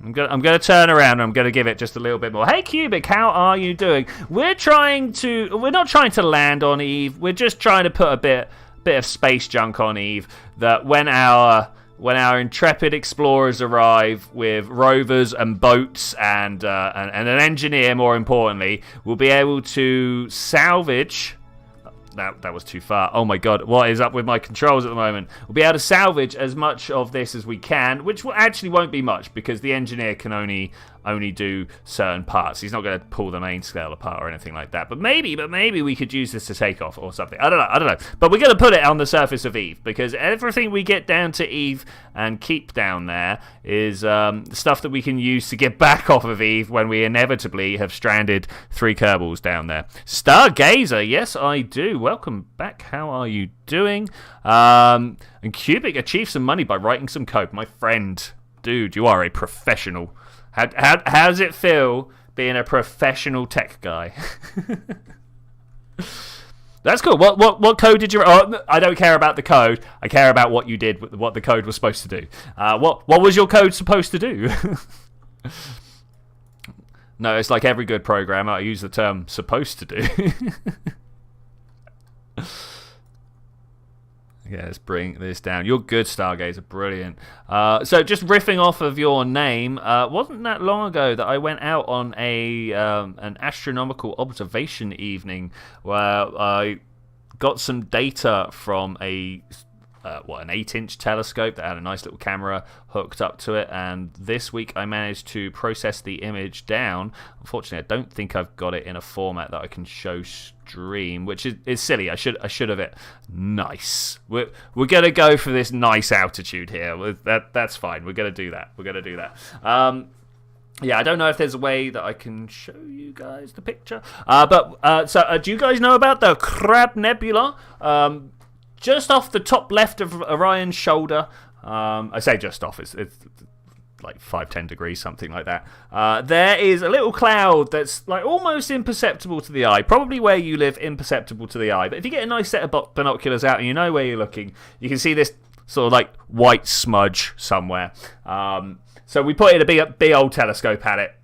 I'm gonna turn around and I'm gonna give it just a little bit more. Hey Cubic, how are you doing? We're not trying to land on Eve. We're just trying to put a bit of space junk on Eve that when our when our intrepid explorers arrive with rovers and boats and an engineer, more importantly, we'll be able to salvage... That was too far. Oh my god, what is up with my controls at the moment? We'll be able to salvage as much of this as we can, which actually won't be much because the engineer can only do certain parts. He's not going to pull the main scale apart or anything like that. But maybe we could use this to take off or something. I don't know. But we're going to put it on the surface of Eve because everything we get down to Eve and keep down there is stuff that we can use to get back off of Eve when we inevitably have stranded 3 Kerbals down there. Stargazer, yes I do. Welcome back. How are you doing? And Cubic achieved some money by writing some code. My friend, dude, you are a professional. How does it feel being a professional tech guy? That's cool. What code did you... Oh, I don't care about the code. I care about what you did, what the code was supposed to do. What was your code supposed to do? No, it's like every good programmer. I use the term supposed to do. Yeah, let's bring this down. You're good, Stargazer. Brilliant. So just riffing off of your name, wasn't that long ago that I went out on an astronomical observation evening where I got some data from an 8-inch telescope that had a nice little camera hooked up to it, and this week I managed to process the image down. Unfortunately, I don't think I've got it in a format that I can show stream, which is silly. I should have it nice. We're gonna go for this nice altitude here. That's fine. We're gonna do that. Yeah, I don't know if there's a way that I can show you guys the picture. So do you guys know about the Crab Nebula? Just off the top left of Orion's shoulder. I say just off, it's like 5-10 degrees, something like that. There is a little cloud that's like almost imperceptible to the eye. Probably where you live, imperceptible to the eye. But if you get a nice set of binoculars out and you know where you're looking, you can see this sort of like white smudge somewhere. So we put in a big old telescope at it,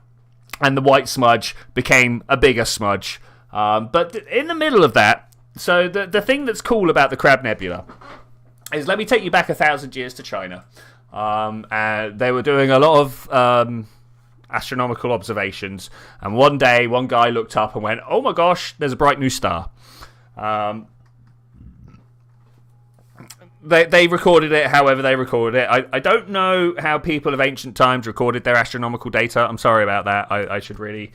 and the white smudge became a bigger smudge. But in the middle of that, so the thing that's cool about the Crab Nebula is, let me take you back 1,000 years to China. And they were doing a lot of astronomical observations, and one day one guy looked up and went, "Oh my gosh, there's a bright new star." They recorded it however they recorded it. I don't know how people of ancient times recorded their astronomical data. I'm sorry about that. I should really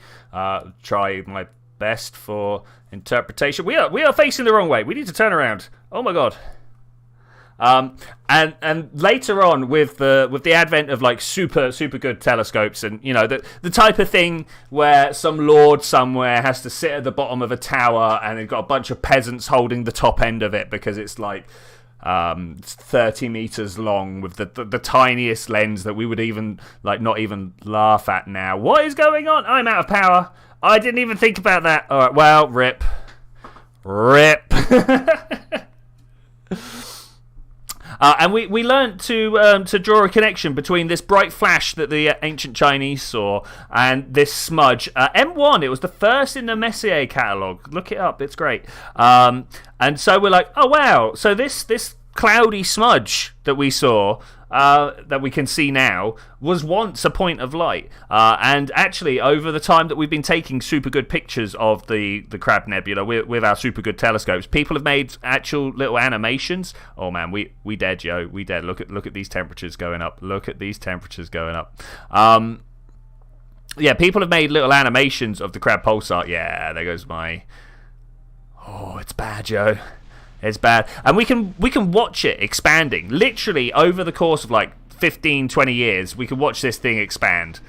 try my best for interpretation. We are facing the wrong way. We need to turn around. Oh my god. And later on, with the advent of like super good telescopes, and you know the type of thing where some lord somewhere has to sit at the bottom of a tower and they've got a bunch of peasants holding the top end of it because it's like 30 meters long with the tiniest lens that we would even like not even laugh at now. What is going on? I'm out of power. I didn't even think about that. All right, well, rip. And we learnt to draw a connection between this bright flash that the ancient Chinese saw and this smudge. M1, it was the first in the Messier catalogue. Look it up, it's great. And so we're like, oh wow, so this cloudy smudge that we saw, that we can see now, was once a point of light. And actually, over the time that we've been taking super good pictures of the Crab Nebula with our super good telescopes, people have made actual little animations. Oh man, we dead, yo. We dead. Look at these temperatures going up. Yeah, people have made little animations of the Crab pulsar. Yeah, there goes my... Oh, it's bad, yo. It's bad. And we can watch it expanding. Literally, over the course of like 15, 20 years, we can watch this thing expand.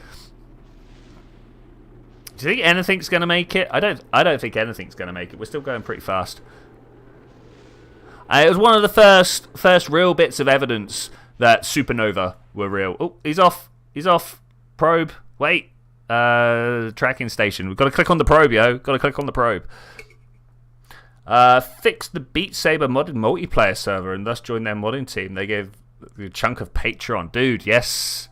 Do you think anything's going to make it? I don't think anything's going to make it. We're still going pretty fast. It was one of the first real bits of evidence that supernova were real. Oh, he's off. Probe. Wait. Tracking station. We've got to click on the probe, yo. Got to click on the probe. Fixed the Beat Saber modded multiplayer server and thus joined their modding team. They gave a chunk of Patreon. Dude, yes.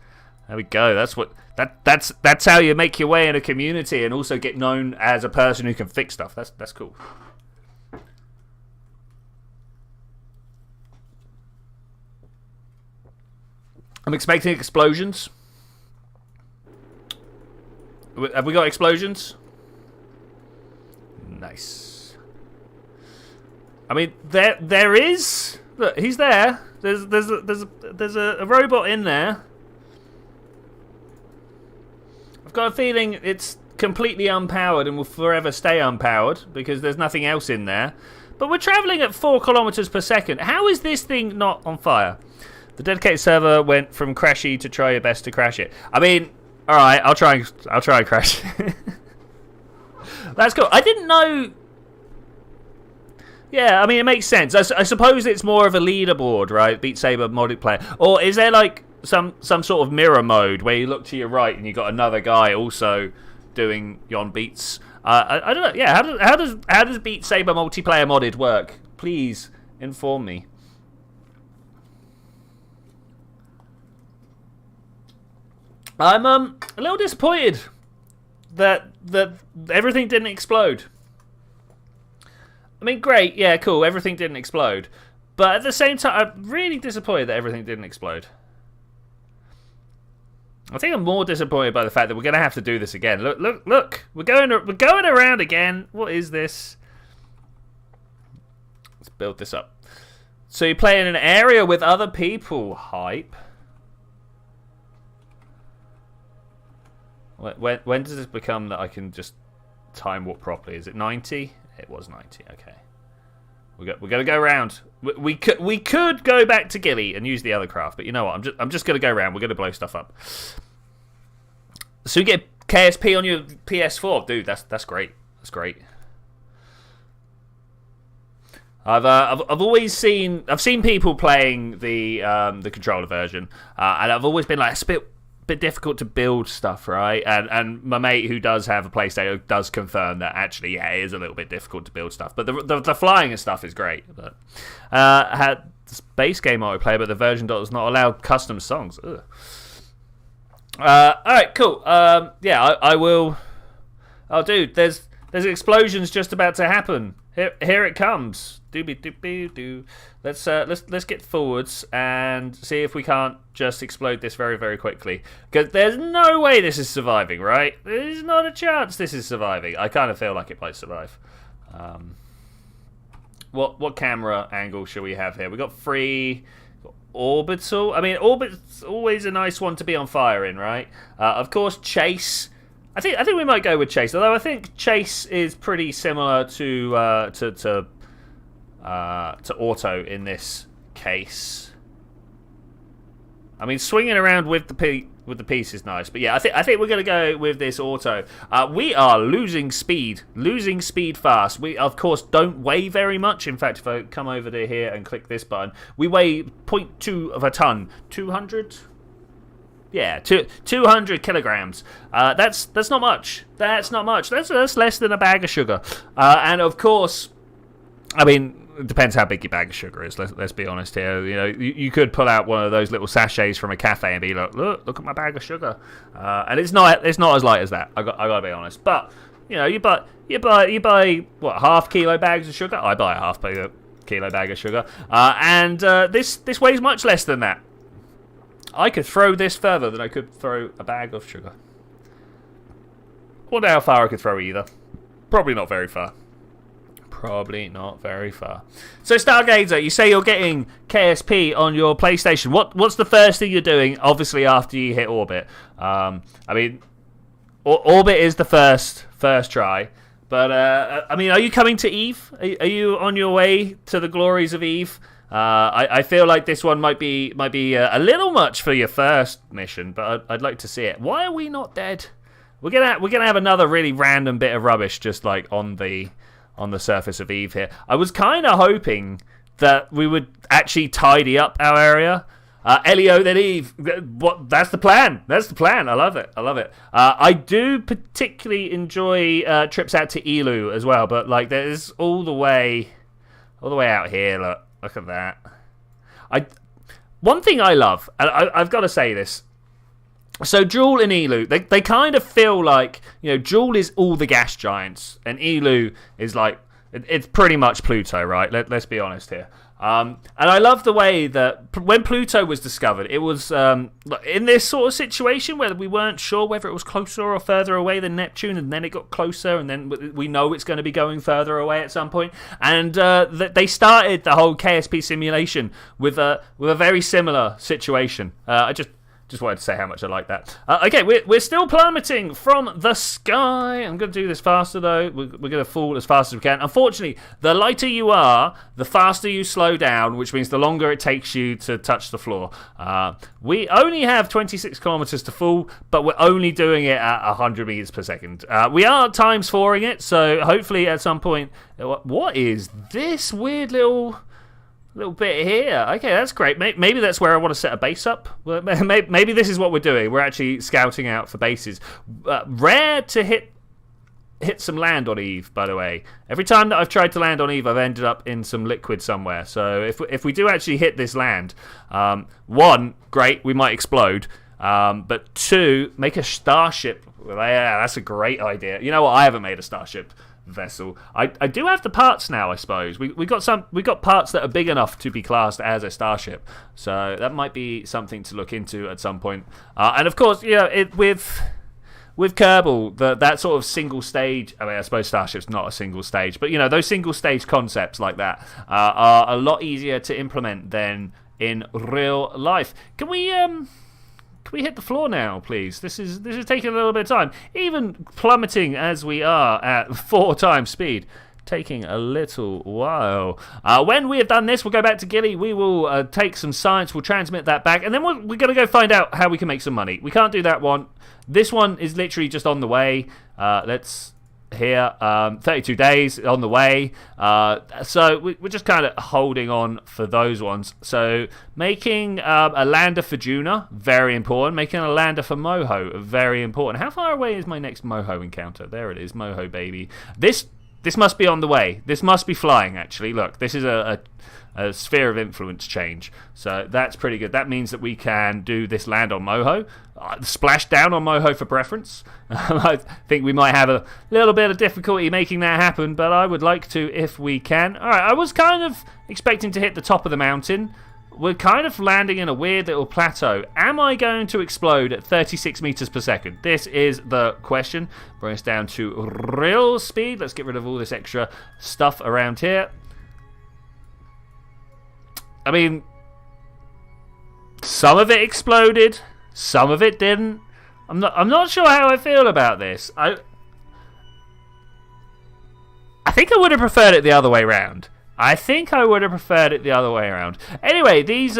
There we go. That's how you make your way in a community and also get known as a person who can fix stuff. That's cool. I'm expecting explosions. Have we got explosions? Nice. I mean, there is. Look, he's there. There's a robot in there. I've got a feeling it's completely unpowered and will forever stay unpowered because there's nothing else in there. But we're traveling at 4 kilometers per second. How is this thing not on fire? The dedicated server went from crashy to try your best to crash it. I mean, all right, I'll try and crash it. That's cool. I didn't know. Yeah, I mean, it makes sense. I suppose it's more of a leaderboard, right? Beat Saber multiplayer, or is there like some sort of mirror mode where you look to your right and you got another guy also doing yon beats? I don't know. Yeah, how does Beat Saber multiplayer modded work? Please inform me. I'm a little disappointed that everything didn't explode. I mean, great, yeah, cool, everything didn't explode. But at the same time, I'm really disappointed that everything didn't explode. I think I'm more disappointed by the fact that we're going to have to do this again. Look, we're going around again. What is this? Let's build this up. So you play in an area with other people. Hype. When does this become that I can just time warp properly? Is it 90? It was 90. Okay. We're going to go around. We could go back to Gilly and use the other craft, but you know what? I'm just going to go around. We're going to blow stuff up. So you get KSP on your PS4, dude. That's great. That's great. I've seen people playing the controller version, and I've always been like, it's a bit difficult to build stuff, right? And my mate who does have a PlayStation does confirm that actually, yeah, it is a little bit difficult to build stuff. But the flying and stuff is great. But had this base game multiplayer, but the version does not allow custom songs. Ugh. All right, cool. Yeah, I will. Oh, dude, there's explosions just about to happen. Here it comes. Doobie-doobie-doo. Let's get forwards and see if we can't just explode this very, very quickly. Because there's no way this is surviving, right? There's not a chance this is surviving. I kind of feel like it might survive. What camera angle should we have here? We got free, orbital. I mean, orbit's always a nice one to be on fire in, right? Of course, chase. I think we might go with chase. Although I think chase is pretty similar to auto in this case. I mean, swinging around with the piece is nice, but yeah, I think we're gonna go with this auto. We are losing speed fast. We of course don't weigh very much. In fact, if I come over to here and click this button, we weigh 0.2 of a ton, 200. Yeah, 200 kilograms. That's not much. That's not much. That's less than a bag of sugar. And of course, I mean, it depends how big your bag of sugar is. Let's be honest here. You know, you could pull out one of those little sachets from a cafe and be like, look at my bag of sugar. And it's not as light as that. I gotta be honest. But you know, you buy what, half kilo bags of sugar? I buy a half kilo bag of sugar. And this weighs much less than that. I could throw this further than I could throw a bag of sugar. Wonder how far I could throw either. Probably not very far. Probably not very far. So Stargazer, you say you're getting KSP on your PlayStation. What's the first thing you're doing, obviously, after you hit orbit? I mean, orbit is the first try. But, I mean, are you coming to Eve? Are you on your way to the glories of Eve? I feel like this one might be a little much for your first mission, but I'd like to see it. Why are we not dead? We're gonna have another really random bit of rubbish just like on the surface of Eve here. I was kind of hoping that we would actually tidy up our area. Elio, then Eve. That's the plan. That's the plan. I love it. I do particularly enjoy trips out to Elu as well, but like there's all the way out here. Look at that. One thing I love, and I've got to say this. So Jewel and Elu, they kind of feel like, you know, Jewel is all the gas giants, and Elu is like, it's pretty much Pluto, right? Let's be honest here. And I love the way that when Pluto was discovered, it was in this sort of situation where we weren't sure whether it was closer or further away than Neptune, and then it got closer, and then we know it's going to be going further away at some point. And they started the whole KSP simulation with a very similar situation. I just wanted to say how much I like that. Okay, we're still plummeting from the sky. I'm going to do this faster, though. We're going to fall as fast as we can. Unfortunately, the lighter you are, the faster you slow down, which means the longer it takes you to touch the floor. We only have 26 kilometers to fall, but we're only doing it at 100 meters per second. We are times 4ing it, so hopefully at some point... What is this weird little bit here? Okay, that's great. Maybe that's where I want to set a base up. Maybe this is what we're doing. We're actually scouting out for bases. Rare to hit some land on Eve, by the way. Every time that I've tried to land on Eve, I've ended up in some liquid somewhere. So if we do actually hit this land, 1, great, we might explode. But 2, make a starship. Yeah, that's a great idea. You know what? I haven't made a starship vessel. I do have the parts now, I suppose. We got parts that are big enough to be classed as a starship, so that might be something to look into at some point. And of course, with Kerbal, that sort of single stage. I mean, I suppose Starship's not a single stage, but those single stage concepts like that are a lot easier to implement than in real life. Can we hit the floor now, please? This is taking a little bit of time. Even plummeting as we are at 4 times speed, taking a little while. When we have done this, we'll go back to Gilly. We will take some science. We'll transmit that back, and then we're going to go find out how we can make some money. We can't do that one. This one is literally just on the way. Let's... Here, 32 days on the way, so we're just kind of holding on for those ones. So making a lander for Juna, very important. Making a lander for Moho, very important. How far away is my next Moho encounter? There it is, Moho baby. This must be on the way. This must be flying, actually. Look, this is a sphere of influence change, so that's pretty good. That means that we can do this land on Moho, splash down on Moho for preference. I think we might have a little bit of difficulty making that happen, but I would like to if we can. Alright, I was kind of expecting to hit the top of the mountain. We're kind of landing in a weird little plateau. Am I going to explode at 36 meters per second? This is the question. Bring us down to real speed. Let's get rid of all this extra stuff around here. I mean, some of it exploded, some of it didn't. I'm not sure how I feel about this. I think I would have preferred it the other way around. Anyway, these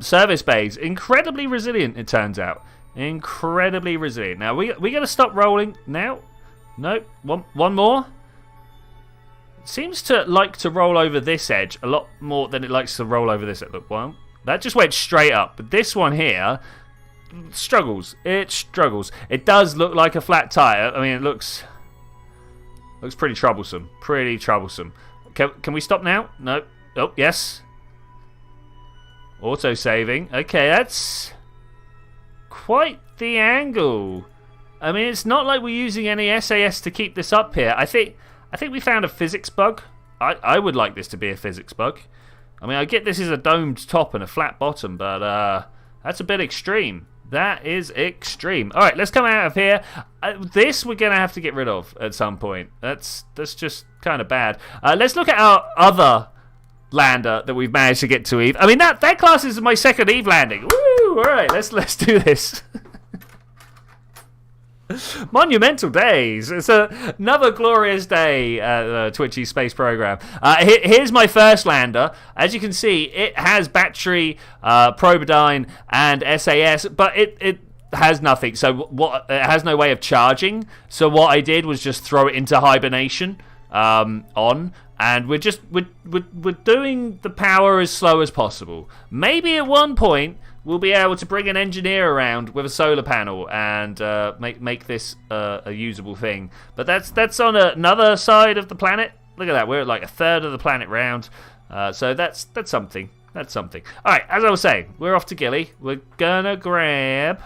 service bays, incredibly resilient, it turns out. Incredibly resilient. Now, we going to stop rolling now? Nope. One more. Seems to like to roll over this edge a lot more than it likes to roll over this edge. Look, well, that just went straight up. But this one here struggles. It struggles. It does look like a flat tire. I mean, it looks pretty troublesome. Can we stop now? No. Oh, yes. Auto-saving. Okay, that's quite the angle. I mean, it's not like we're using any SAS to keep this up here. I think we found a physics bug. I would like this to be a physics bug. I mean, I get this is a domed top and a flat bottom, but that's a bit extreme. That is extreme. All right, let's come out of here. This we're going to have to get rid of at some point. That's just kind of bad. Let's look at our other lander that we've managed to get to Eve. I mean, that class is my second Eve landing. Woo! All right, let's do this. Monumental days. It's another glorious day at the Twitchi space program. Here's my first lander. As you can see, it has battery, Probodyne, and SAS, but it has nothing. So it has no way of charging. So what I did was just throw it into hibernation on. And we're doing the power as slow as possible. Maybe at one point we'll be able to bring an engineer around with a solar panel and make this a usable thing. But that's on another side of the planet. Look at that. We're at like a third of the planet round. So that's something. That's something. All right. As I was saying, we're off to Gilly. We're gonna grab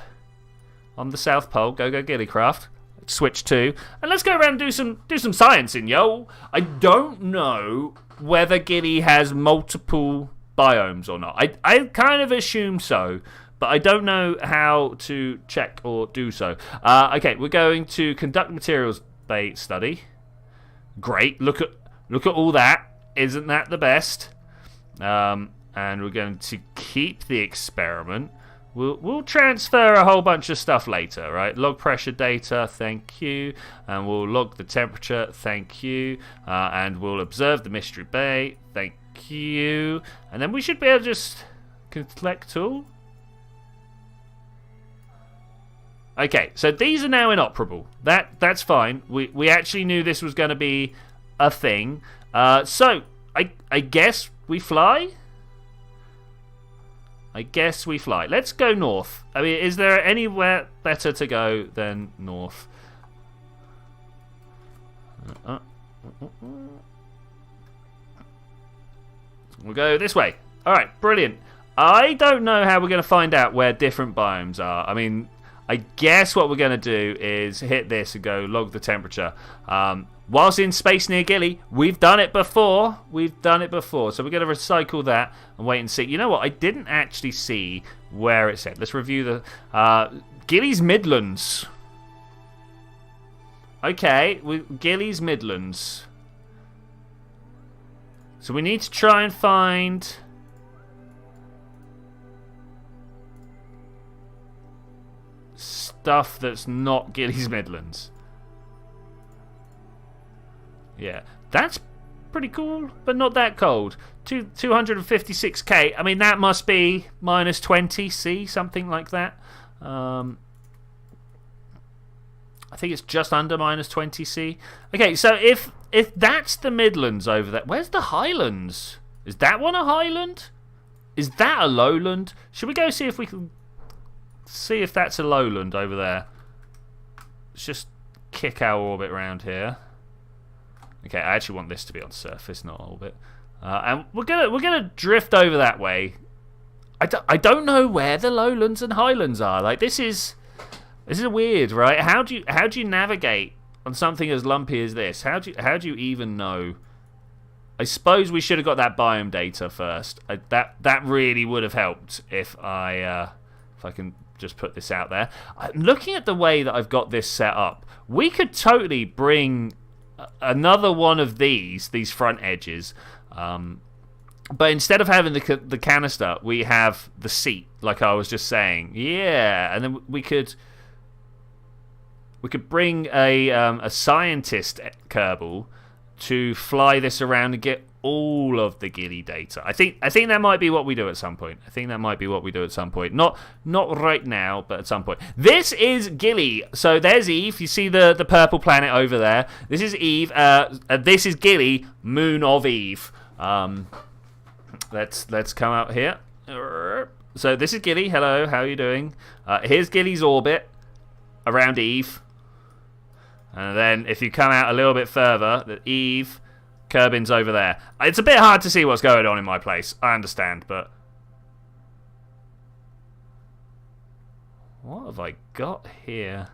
on the South Pole. Go Gillycraft. switch to, and let's go around and do some sciencing, yo. I don't know whether Gilly has multiple biomes or not. I kind of assume so, but I don't know how to check or do so. Okay, we're going to conduct materials bay study. Great. Look at all that. Isn't that the best? And we're going to keep the experiment. We'll transfer a whole bunch of stuff later, right? Log pressure data, thank you. And we'll log the temperature, thank you. And we'll observe the mystery bay, thank you. And then we should be able to just collect all. Okay, so these are now inoperable. That's fine. We actually knew this was going to be a thing. So I guess we fly. Let's go north. I mean, is there anywhere better to go than north? We'll go this way. All right, brilliant. I don't know how we're going to find out where different biomes are. I mean, I guess what we're going to do is hit this and go log the temperature. Whilst in space near Gilly, we've done it before. So we're going to recycle that and wait and see. You know what? I didn't actually see where it said. Let's review the Gilly's Midlands. Okay, Gilly's Midlands. So we need to try and find stuff that's not Gilly's Midlands. Yeah, that's pretty cool, but not that cold. 256k. I mean, that must be minus 20 C, something like that. I think it's just under minus 20 C. Okay, so if that's the Midlands over there, where's the Highlands? Is that one a highland? Is that a lowland? Should we go see if we can see if that's a lowland over there? Let's just kick our orbit around here. Okay, I actually want this to be on surface, not orbit. And we're gonna drift over that way. I don't know where the lowlands and highlands are. Like this is weird, right? How do you navigate on something as lumpy as this? How do you even know? I suppose we should have got that biome data first. That really would have helped if I can just put this out there. Looking at the way that I've got this set up, we could totally bring another one of these front edges, but instead of having the canister, we have the seat, like I was just saying. Yeah, and then we could bring a scientist Kerbal to fly this around and get all of the Gilly data. I think that might be what we do at some point. Not right now, but at some point. This is Gilly. So there's Eve. You see the purple planet over there. This is Eve. This is Gilly, moon of Eve. Let's come out here. So this is Gilly. Hello, how are you doing? Here's Gilly's orbit around Eve. And then if you come out a little bit further, the Eve, Kerbin's over there. It's a bit hard to see what's going on in my place. I understand, but what have I got here?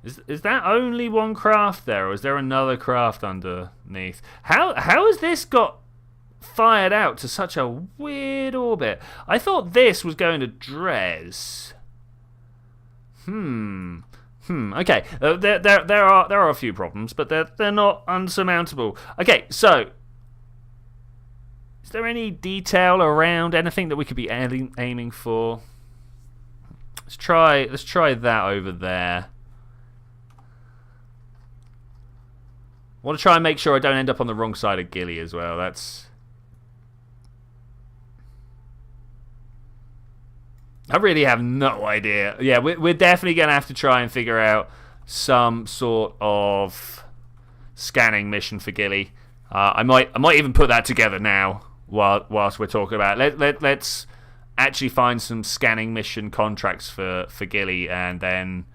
Is that only one craft there, or is there another craft underneath? How has this got fired out to such a weird orbit? I thought this was going to Dres. Okay. There are a few problems, but they're not unsurmountable. Okay, so is there any detail around anything that we could be aiming for? Let's try that over there. I want to try and make sure I don't end up on the wrong side of Gilly as well. I really have no idea. Yeah, we're definitely going to have to try and figure out some sort of scanning mission for Gilly. I might even put that together now whilst we're talking about it. Let's actually find some scanning mission contracts for Gilly and then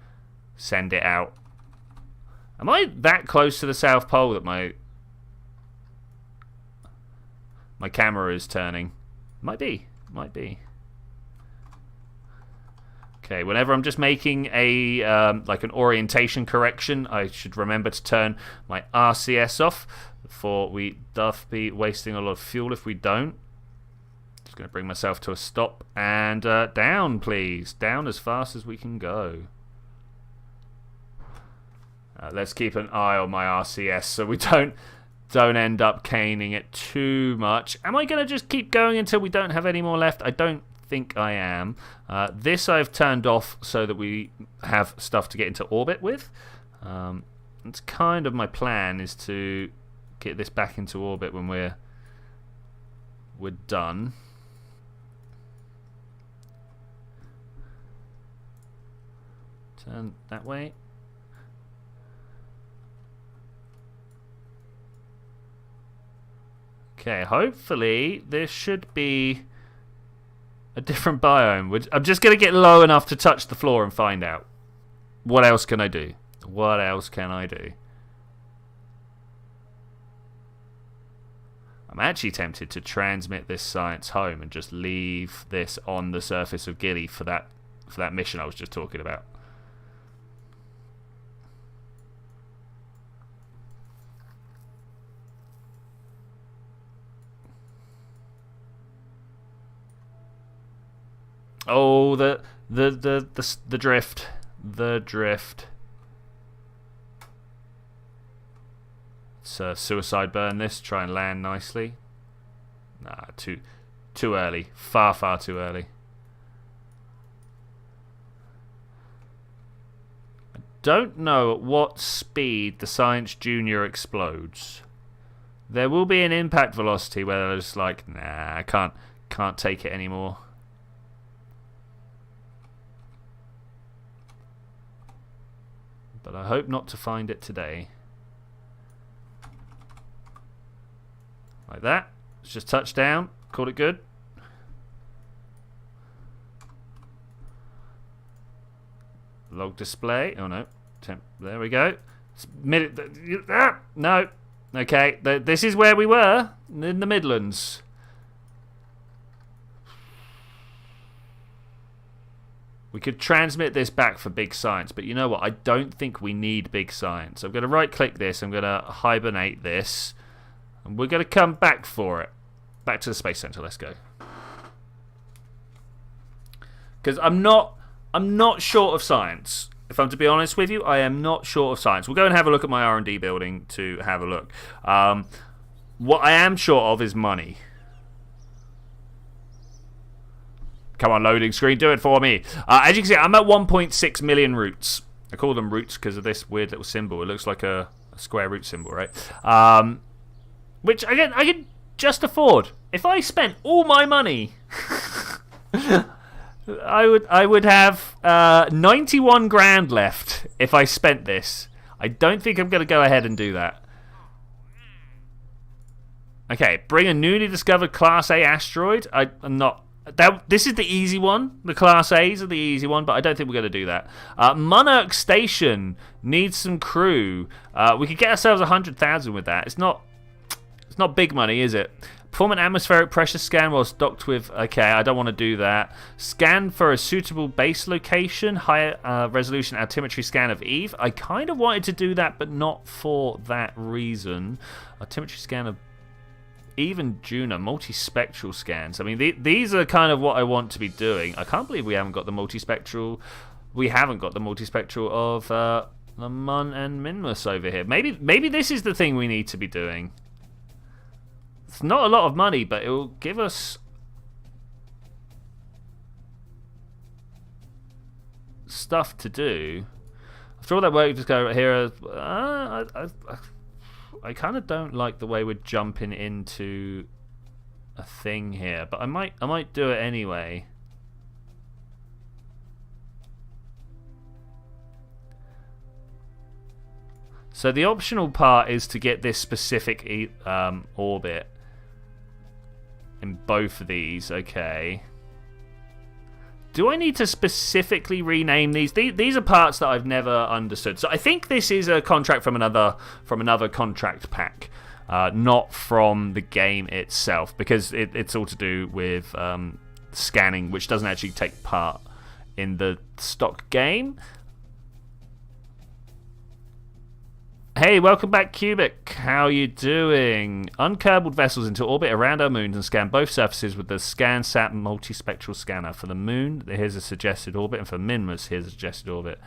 send it out. Am I that close to the South Pole that my camera is turning? Might be. Okay, whenever I'm just making a like an orientation correction, I should remember to turn my RCS off before we doth be wasting a lot of fuel if we don't. Just going to bring myself to a stop and down, please. Down as fast as we can go. Let's keep an eye on my RCS so we don't end up caning it too much. Am I going to just keep going until we don't have any more left? I don't think I am. This I've turned off so that we have stuff to get into orbit with. It's kind of my plan is to get this back into orbit when we're done. Turn that way. Okay, hopefully this should be a different biome. I'm just going to get low enough to touch the floor and find out. What else can I do? What else can I do? I'm actually tempted to transmit this science home and just leave this on the surface of Gilly for that mission I was just talking about. Oh, the drift. The drift. It's a suicide burn this. Try and land nicely. Nah, too early. Far too early. I don't know at what speed the Science Junior explodes. There will be an impact velocity where they're just like, nah, I can't take it anymore. But I hope not to find it today. Like that. Let's just touch down. Call it good. Log display. Oh no. There we go. No. Okay. This is where we were. In the Midlands. We could transmit this back for big science, but you know what? I don't think we need big science. I'm going to right-click this. I'm going to hibernate this. And we're going to come back for it. Back to the Space Center. Let's go. Because I'm not short of science. If I'm to be honest with you, I am not short of science. We'll go and have a look at my R&D building to have a look. What I am short of is money. Come on, loading screen, do it for me. As you can see, I'm at 1.6 million roots. I call them roots because of this weird little symbol. It looks like a square root symbol, right? Which, again, I can just afford. If I spent all my money, I would have 91 grand left if I spent this. I don't think I'm going to go ahead and do that. Okay, bring a newly discovered Class A asteroid. I'm not... This is the easy one. The Class A's are the easy one, but I don't think we're going to do that. Monarch Station needs some crew. We could get ourselves 100,000 with that. It's not big money, is it? Perform an atmospheric pressure scan whilst docked with... Okay, I don't want to do that. Scan for a suitable base location. Higher resolution altimetry scan of Eve. I kind of wanted to do that, but not for that reason. Altimetry scan of even Juno, multispectral scans. I mean, these are kind of what I want to be doing. I can't believe we haven't got the multispectral. We haven't got the multispectral of the Mun and Minmus over here. Maybe this is the thing we need to be doing. It's not a lot of money, but it will give us stuff to do. After all that work, just go here. I kind of don't like the way we're jumping into a thing here, but I might do it anyway. So the optional part is to get this specific orbit in both of these. Okay. Do I need to specifically rename these? These are parts that I've never understood. So I think this is a contract from another contract pack, not from the game itself, because it's all to do with scanning, which doesn't actually take part in the stock game. Hey, welcome back, Cubic. How you doing? Unkerbal vessels into orbit around our moons and scan both surfaces with the ScanSat multispectral scanner. For the moon, here's a suggested orbit, and for Minmus, here's a suggested orbit.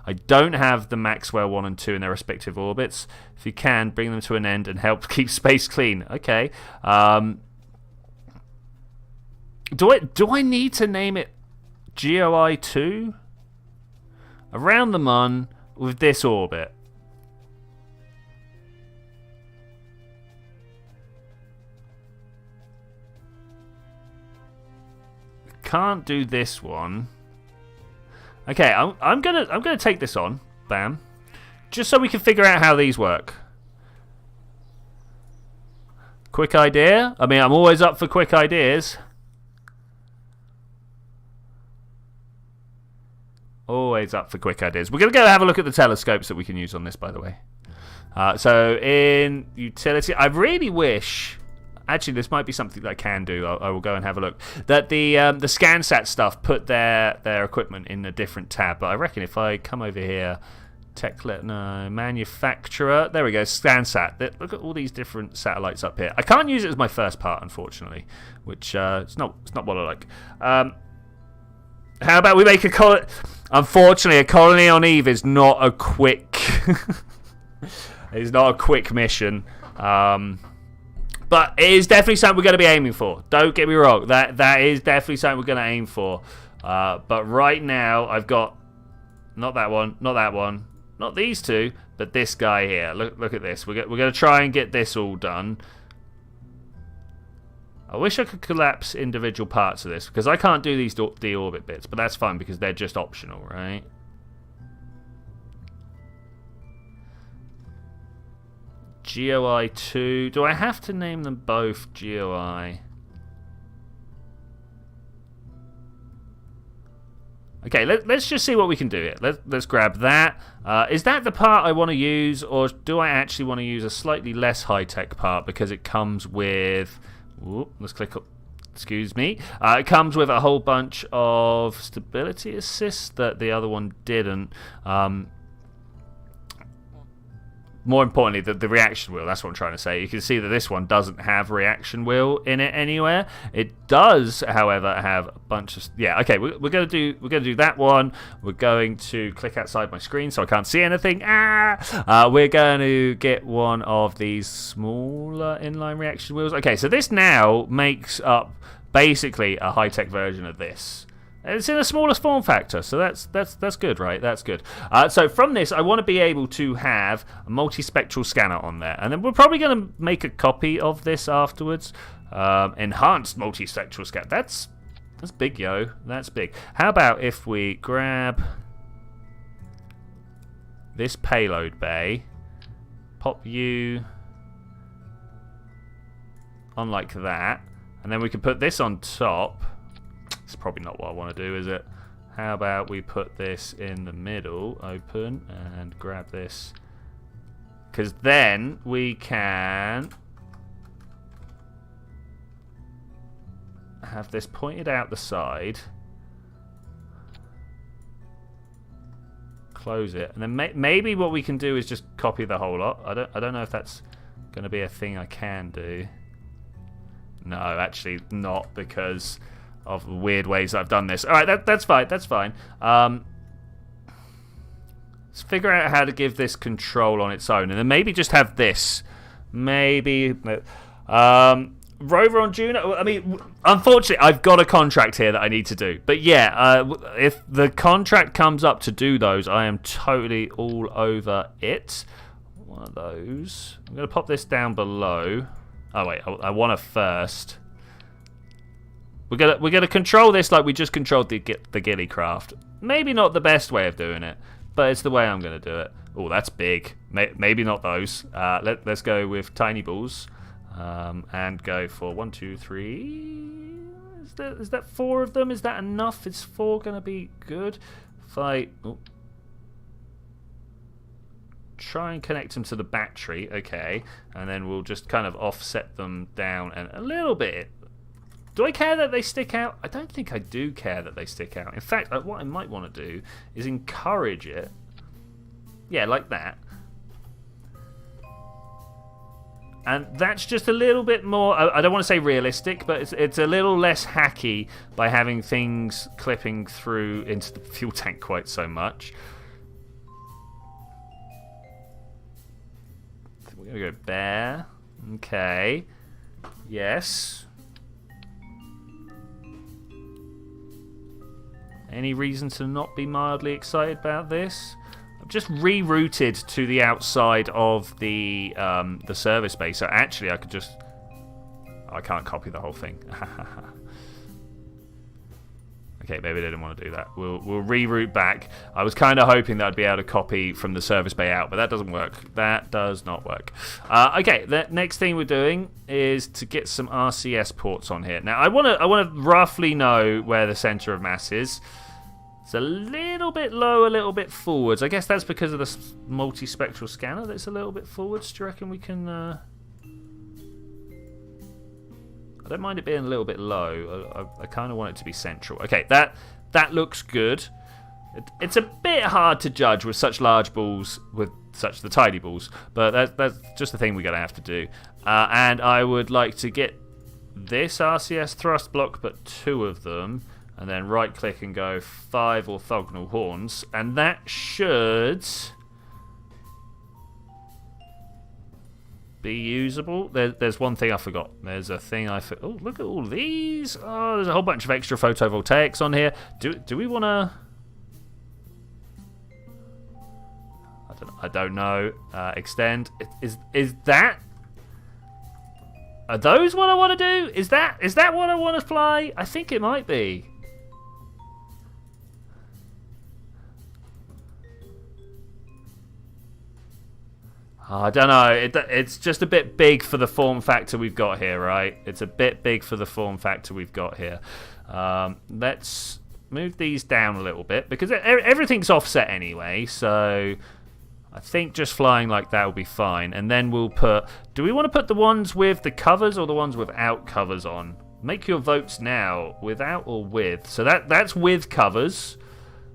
I don't have the Maxwell 1 and 2 in their respective orbits. If you can, bring them to an end and help keep space clean. Okay. Do I need to name it GOI 2? Around the Mun with this orbit. Can't do this one. Okay, I'm gonna take this on, bam, just so we can figure out how these work. Quick idea. I mean, I'm always up for quick ideas. Always up for quick ideas. We're gonna go have a look at the telescopes that we can use on this, by the way. So in utility, I really wish. Actually, this might be something that I can do. I will go and have a look. That the ScanSat stuff put their equipment in a different tab. But I reckon if I come over here, manufacturer. There we go, ScanSat. Look at all these different satellites up here. I can't use it as my first part, unfortunately, which it's not what I like. How about we make a colony? Unfortunately, a colony on Eve is not a quick. It's not a quick mission. But it is definitely something we're going to be aiming for. Don't get me wrong. That is definitely something we're going to aim for. But right now, I've got not that one, not these two, but this guy here. Look at this. We're going to try and get this all done. I wish I could collapse individual parts of this because I can't do these deorbit bits, but that's fine because they're just optional, right? GOI 2. Do I have to name them both GOI? Okay, let's just see what we can do here. Let's grab that. Is that the part I want to use, or do I actually want to use a slightly less high-tech part because it comes with... Whoop, let's click up. Excuse me. It comes with a whole bunch of stability assists that the other one didn't. More importantly, the reaction wheel, that's what I'm trying to say. You can see that this one doesn't have reaction wheel in it anywhere. It does, however, have a bunch of... Yeah, okay, we're going to do that one. We're going to click outside my screen so I can't see anything. We're going to get one of these smaller inline reaction wheels. Okay, so this now makes up basically a high-tech version of this. It's in a smaller form factor, so that's good, right? That's good. So from this, I want to be able to have a multispectral scanner on there, and then we're probably going to make a copy of this afterwards. Enhanced multispectral scanner. That's big, yo. That's big. How about if we grab this payload bay, pop you on like that, and then we can put this on top. It's probably not what I want to do, is it? How about we put this in the middle, open, and grab this. Because then we can have this pointed out the side. Close it. And then maybe what we can do is just copy the whole lot. I don't know if that's going to be a thing I can do. No, actually not, because... of the weird ways I've done this. Alright, that's fine, that's fine. Let's figure out how to give this control on its own, and then maybe just have this. Maybe... Rover on Juno? I mean, unfortunately, I've got a contract here that I need to do. But yeah, if the contract comes up to do those, I am totally all over it. One of those. I'm going to pop this down below. Oh, wait, I want to first... We're gonna control this like we just controlled the ghillie craft. Maybe not the best way of doing it, but it's the way I'm gonna do it. Oh, that's big. Maybe not those. Let's go with tiny balls, and go for 1, 2, 3. Is that 4 of them? Is that enough? Is 4 gonna be good? If I try and connect them to the battery, okay, and then we'll just kind of offset them down and a little bit. Do I care that they stick out? I don't think I do care that they stick out. In fact, what I might want to do is encourage it. Yeah, like that. And that's just a little bit more, I don't want to say realistic, but it's a little less hacky by having things clipping through into the fuel tank quite so much. I think we're going to go bear. Okay. Yes. Any reason to not be mildly excited about this? I've just rerouted to the outside of the service bay, so actually I could just... I can't copy the whole thing. Okay, maybe they didn't want to do that. We'll reroute back. I was kind of hoping that I'd be able to copy from the service bay out, but that doesn't work. That does not work. Okay, the next thing we're doing is to get some RCS ports on here. Now, I want to roughly know where the center of mass is. It's a little bit low, a little bit forwards. I guess that's because of the multispectral scanner that's a little bit forwards. Do you reckon we can... I don't mind it being a little bit low. I kind of want it to be central. Okay, that looks good. It's a bit hard to judge with such large balls, with such the tiny balls, but that's just the thing we're going to have to do. And I would like to get this RCS thrust block, but 2 of them, and then right-click and go 5 orthogonal horns, and that should be usable. There's one thing I forgot. There's a thing I forgot. Oh, look at all these. Oh, there's a whole bunch of extra photovoltaics on here. Do we want to... I don't know. Extend. Is that... Are those what I want to do? Is that what I want to fly? I think it might be. I don't know. It's just a bit big for the form factor we've got here, right? It's a bit big for the form factor we've got here. Let's move these down a little bit because everything's offset anyway, so I think just flying like that will be fine. And then we'll put... Do we want to put the ones with the covers or the ones without covers on? Make your votes now, without or with. So that's with covers.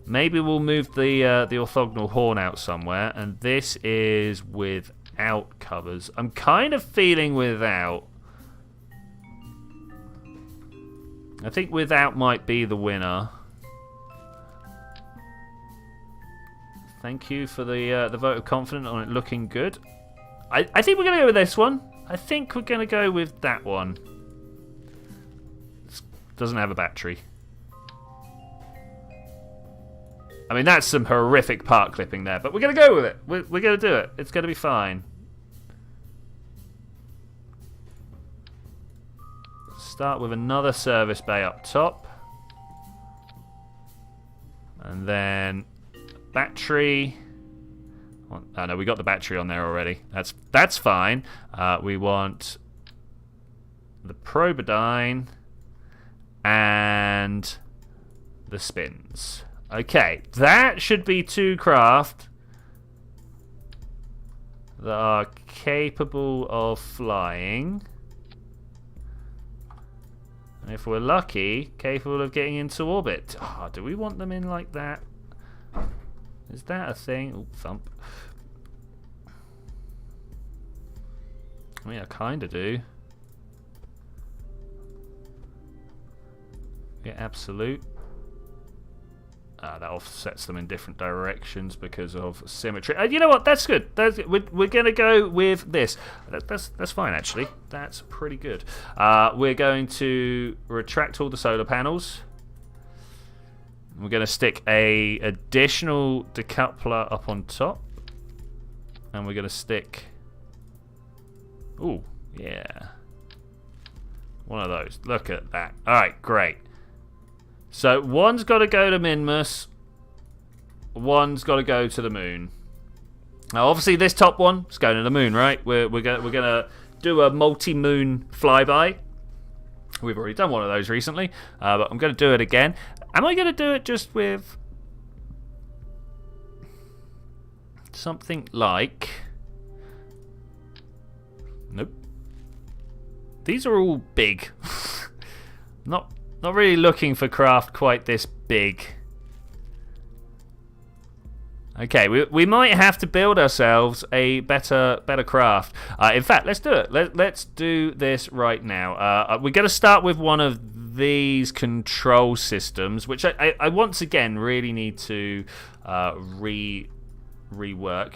Maybe we'll move the orthogonal horn out somewhere, and this is without covers. I'm kind of feeling without. I think without might be the winner. Thank you for the vote of confidence on it looking good. I think we're going to go with this one. I think we're going to go with that one. It doesn't have a battery. I mean, that's some horrific part clipping there, but we're going to go with it. We're going to do it. It's going to be fine. Start with another service bay up top. And then battery. Oh, no, we got the battery on there already. That's fine. We want the probodyne and the spins. Okay, that should be 2 craft that are capable of flying. And if we're lucky, capable of getting into orbit. Oh, do we want them in like that? Is that a thing? Oh, thump. I mean, I kind of do. Yeah, absolute. That offsets them in different directions because of symmetry. You know what? That's good. We're going to go with this. That's fine, actually. That's pretty good. We're going to retract all the solar panels. We're going to stick a additional decoupler up on top. And we're going to stick... Ooh, yeah. One of those. Look at that. All right, great. So one's got to go to Minmus, one's got to go to the moon. Now, obviously, this top one is going to the moon, right? We're gonna do a multi-moon flyby. We've already done one of those recently, but I'm going to do it again. Am I going to do it just with something like? Nope. These are all big. Not really looking for craft quite this big. Okay, we might have to build ourselves a better craft. In fact, let's do it. Let's do this right now. We're going to start with one of these control systems, which I once again really need to rework.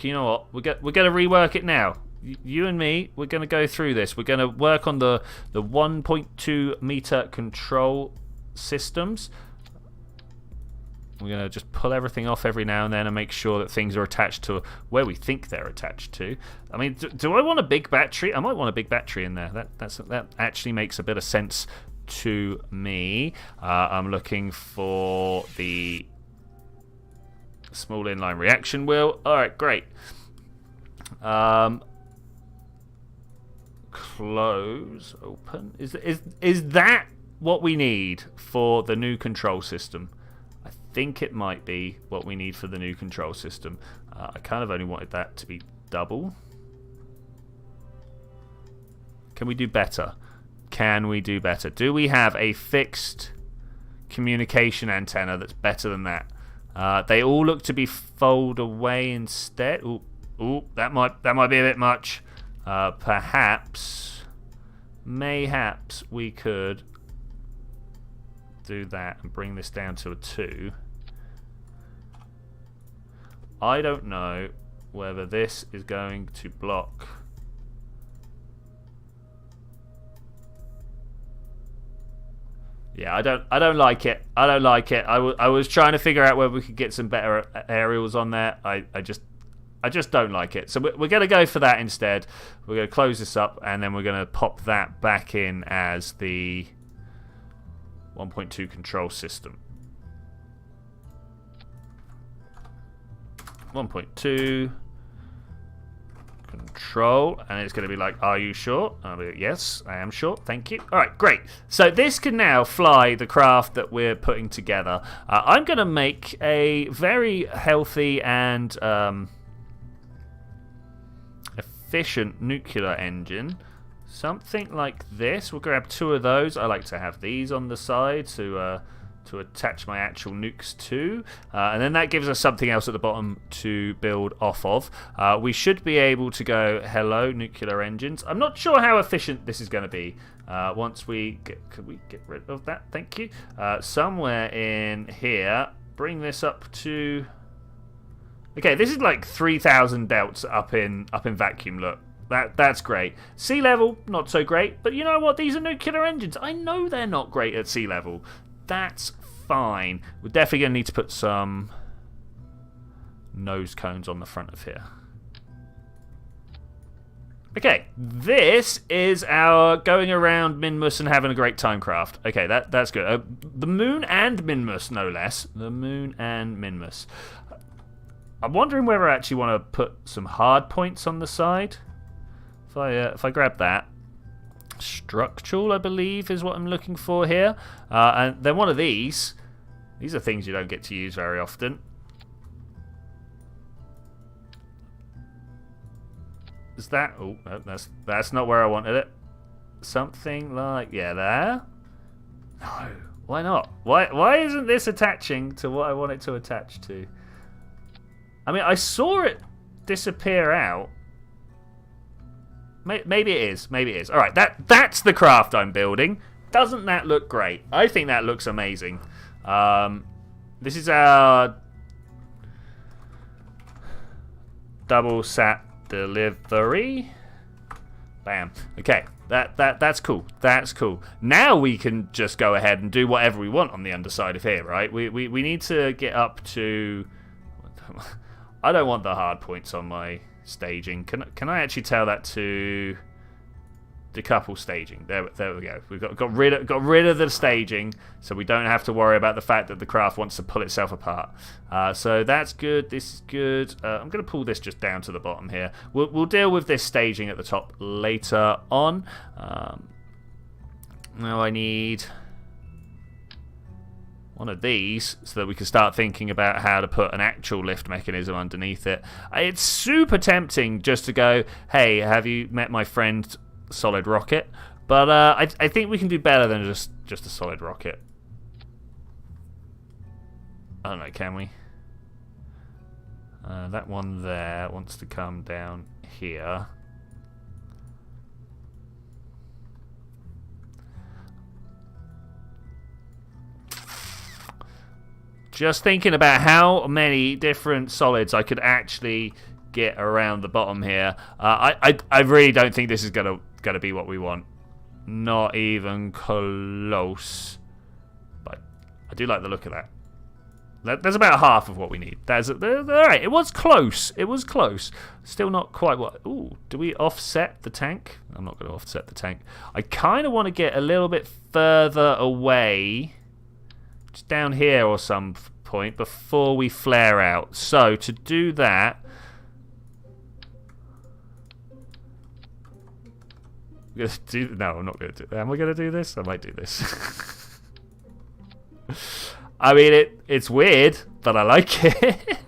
You know what? We're going to rework it now. You and me, we're going to go through this. We're going to work on the 1.2 meter control systems. We're going to just pull everything off every now and then and make sure that things are attached to where we think they're attached to. I mean, do I want a big battery? I might want a big battery in there. That actually makes a bit of sense to me. I'm looking for the small inline reaction wheel. All right, great. Close, open. Is that what we need for the new control system? I think it might be what we need for the new control system. I kind of only wanted that to be double. Can we do better? Can we do better? Do we have a fixed communication antenna that's better than that? They all look to be fold away instead. Ooh, that might be a bit much. Mayhaps we could do that and bring this down to a 2. I don't know whether this is going to block. Yeah, I don't like it. I don't like it. I was trying to figure out whether we could get some better aerials on there. I just don't like it. So we're going to go for that instead. We're going to close this up and then we're going to pop that back in as the 1.2 control system. 1.2 control, and it's going to be like, are you sure? I'll be like, yes, I am sure, thank you. Alright, great. So this can now fly the craft that we're putting together. I'm going to make a very healthy and efficient nuclear engine. Something like this. We'll grab 2 of those. I like to have these on the side to attach my actual nukes to. And then that gives us something else at the bottom to build off of. We should be able to go, hello, nuclear engines. I'm not sure how efficient this is going to be. Once we get... Could we get rid of that? Thank you. Somewhere in here, bring this up to... Okay, this is like 3,000 delts up in vacuum, look. That's great. Sea level, not so great. But you know what? These are nuclear engines. I know they're not great at sea level. That's fine. We're definitely going to need to put some nose cones on the front of here. Okay, this is our going around Minmus and having a great time craft. Okay, that's good. The Moon and Minmus, no less. The Moon and Minmus. I'm wondering whether I actually want to put some hard points on the side. If I grab that. Structural, I believe, is what I'm looking for here. And then one of these. These are things you don't get to use very often. Is that... Oh, no, that's not where I wanted it. Something like... Yeah, there. No, why not? Why isn't this attaching to what I want it to attach to? I mean, I saw it disappear out. Maybe it is. Maybe it is. All right, that's the craft I'm building. Doesn't that look great? I think that looks amazing. This is our double sat delivery. Bam. Okay, that's cool. That's cool. Now we can just go ahead and do whatever we want on the underside of here, right? We need to get up to... I don't want the hard points on my staging. Can I actually tell that to decouple staging? There we go. We've got rid of the staging, so we don't have to worry about the fact that the craft wants to pull itself apart. So that's good. This is good. I'm going to pull this just down to the bottom here. We'll deal with this staging at the top later on. Now I need one of these so that we can start thinking about how to put an actual lift mechanism underneath it. It's super tempting just to go, hey, have you met my friend Solid Rocket? But I think we can do better than just just a solid rocket. I don't know, can we? That one there wants to come down here. Just thinking about how many different solids I could actually get around the bottom here. I really don't think this is gonna be what we want. Not even close. But I do like the look of that. That's about half of what we need. All right. It was close. It was close. Still not quite what. Ooh, do we offset the tank? I'm not going to offset the tank. I kind of want to get a little bit further away, just down here or some point before we flare out. So to do that, I'm no, I'm not going to do that. Am I going to do this? I might do this. I mean, it's weird, but I like it.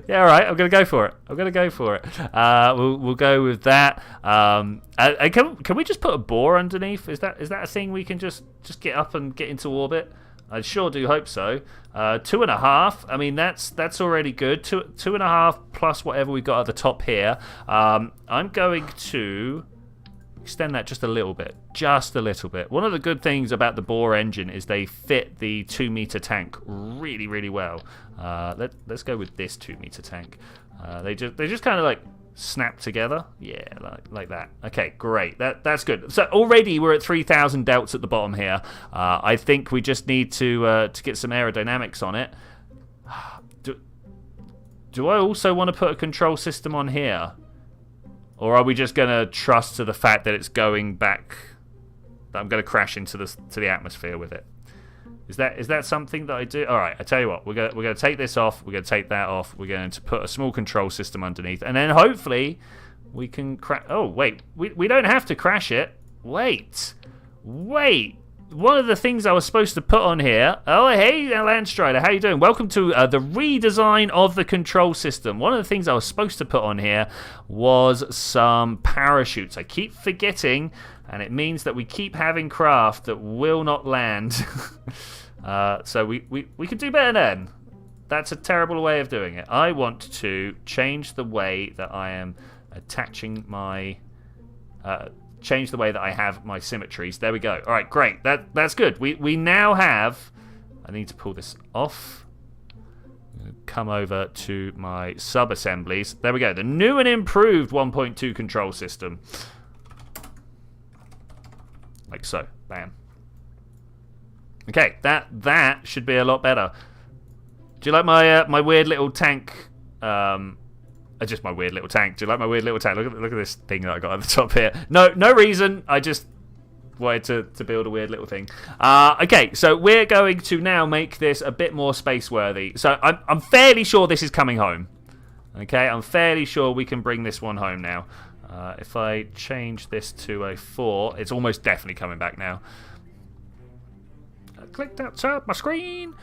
Yeah, all right. I'm gonna go for it. We'll go with that. Can we just put a bore underneath? Is that a thing we can just get up and get into orbit? I sure do hope so. 2.5. I mean, that's already good. 2.5 plus whatever we got at the top here. I'm going to extend that just a little bit. One of the good things about the Bohr engine is they fit the 2-meter tank really, really well. Let's go with this 2-meter tank. They just kind of like snap together. Yeah, like that. Okay, great. That's good. So already we're at 3,000 delts at the bottom here. I think we just need to get some aerodynamics on it. Do I also want to put a control system on here? Or are we just going to trust to the fact that it's going back, that I'm going to crash into the atmosphere with it? Is that something that I do? All right, I tell you what, we're going to take this off, we're going to take that off, we're going to put a small control system underneath, and then hopefully we can crash. Oh, wait, we don't have to crash it. Wait. One of the things I was supposed to put on here. Oh, hey, Landstrider, how you doing? Welcome to the redesign of the control system. One of the things I was supposed to put on here was some parachutes. I keep forgetting, and it means that we keep having craft that will not land. So we could do better then. That's a terrible way of doing it. I want to change the way that I am attaching my... change the way that I have my symmetries. There we go. All right, great. That's good. We now have... I need to pull this off. Come over to my sub-assemblies. There we go. The new and improved 1.2 control system. Like so. Bam. Okay, that should be a lot better. Do you like my weird little tank? Just my weird little tank. Do you like my weird little tank? Look at this thing that I got at the top here. No reason. I just wanted to build a weird little thing. Okay, so we're going to now make this a bit more space worthy. So I'm fairly sure this is coming home. Okay, I'm fairly sure we can bring this one home now. If I change this to a 4, it's almost definitely coming back now. I clicked outside my screen.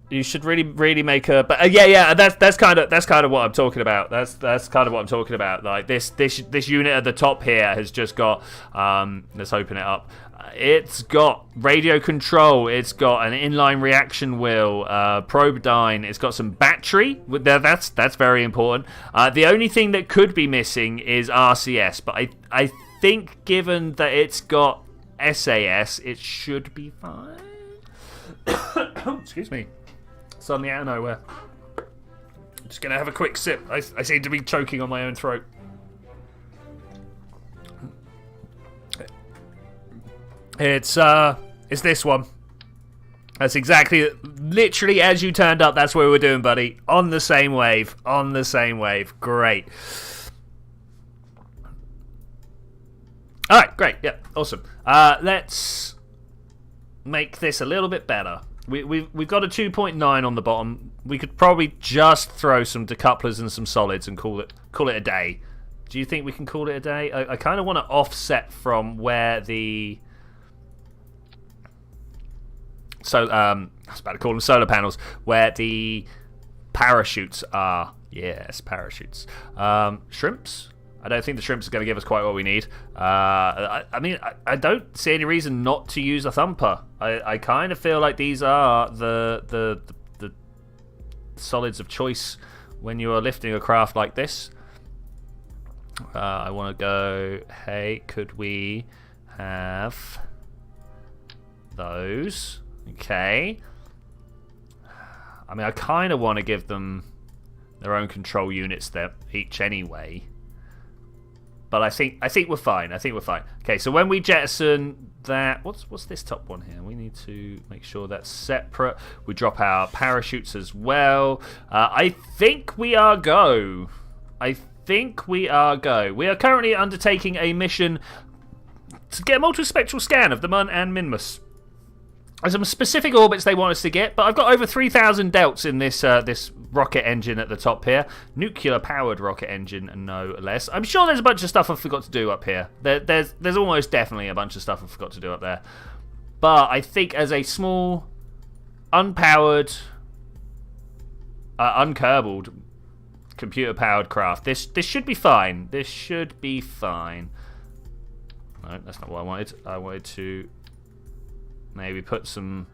You should really make a, but yeah. That's kind of what I'm talking about. That's kind of what I'm talking about. Like this unit at the top here has just got. Let's open it up. It's got radio control. It's got an inline reaction wheel, probedyne. It's got some battery. That's very important. The only thing that could be missing is RCS, but I think given that it's got SAS, it should be fine. Excuse me. Suddenly out of nowhere. I'm just going to have a quick sip. I seem to be choking on my own throat. It's this one. That's exactly, literally as you turned up, that's what we were doing, buddy. On the same wave. Great. Alright, great. Yeah, awesome. Let's make this a little bit better. We've got a 2.9 on the bottom. We could probably just throw some decouplers and some solids and call it a day. Do you think we can call it a day? I kind of want to offset from where the... So, I was about to call them solar panels. Where the parachutes are. Yes, parachutes. Shrimps? I don't think the shrimps are going to give us quite what we need. I mean, I don't see any reason not to use a thumper. I kind of feel like these are the solids of choice when you are lifting a craft like this. I want to go, hey, could we have those? Okay. I mean, I kind of want to give them their own control units there each anyway. But I think we're fine. I think we're fine. Okay, so when we jettison that, what's this top one here? We need to make sure that's separate. We drop our parachutes as well. I think we are go. I think we are go. We are currently undertaking a mission to get a multispectral scan of the Mun and Minmus. There's some specific orbits they want us to get, but I've got over 3,000 delts in this this rocket engine at the top here. Nuclear-powered rocket engine, no less. I'm sure there's a bunch of stuff I forgot to do up here. There's almost definitely a bunch of stuff I forgot to do up there. But I think as a small, unpowered, unkerbaled, computer-powered craft, this should be fine. This should be fine. No, that's not what I wanted. I wanted to maybe put some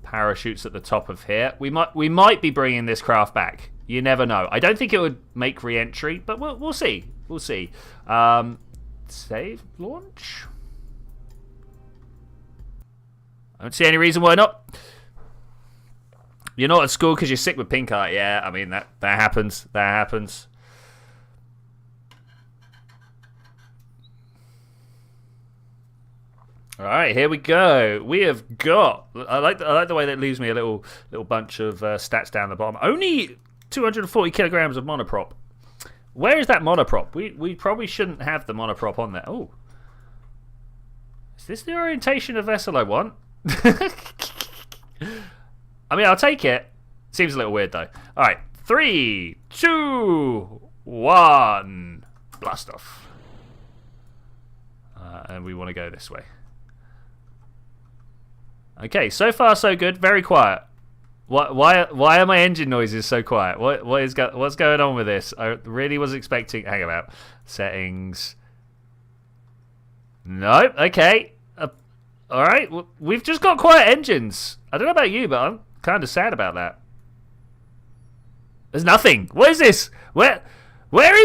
parachutes at the top of here. We might be bringing this craft back. You never know. I don't think it would make re-entry, but we'll see. We'll see. Save launch. I don't see any reason why not. You're not at school because you're sick with pink eye. Yeah, I mean that happens. That happens. All right, here we go. We have got. I like the way that leaves me a little bunch of stats down the bottom. Only 240 kilograms of monoprop. Where is that monoprop? We probably shouldn't have the monoprop on there. Oh, is this the orientation of vessel I want? I mean, I'll take it. Seems a little weird though. All right, 3, 2, 1, blast off. And we want to go this way. Okay, so far so good. Very quiet. Why are my engine noises so quiet? What's going on with this? I really was expecting. Hang about. Settings. Nope. Okay. All right. Well, we've just got quiet engines. I don't know about you, but I'm kind of sad about that. There's nothing. What is this? Where is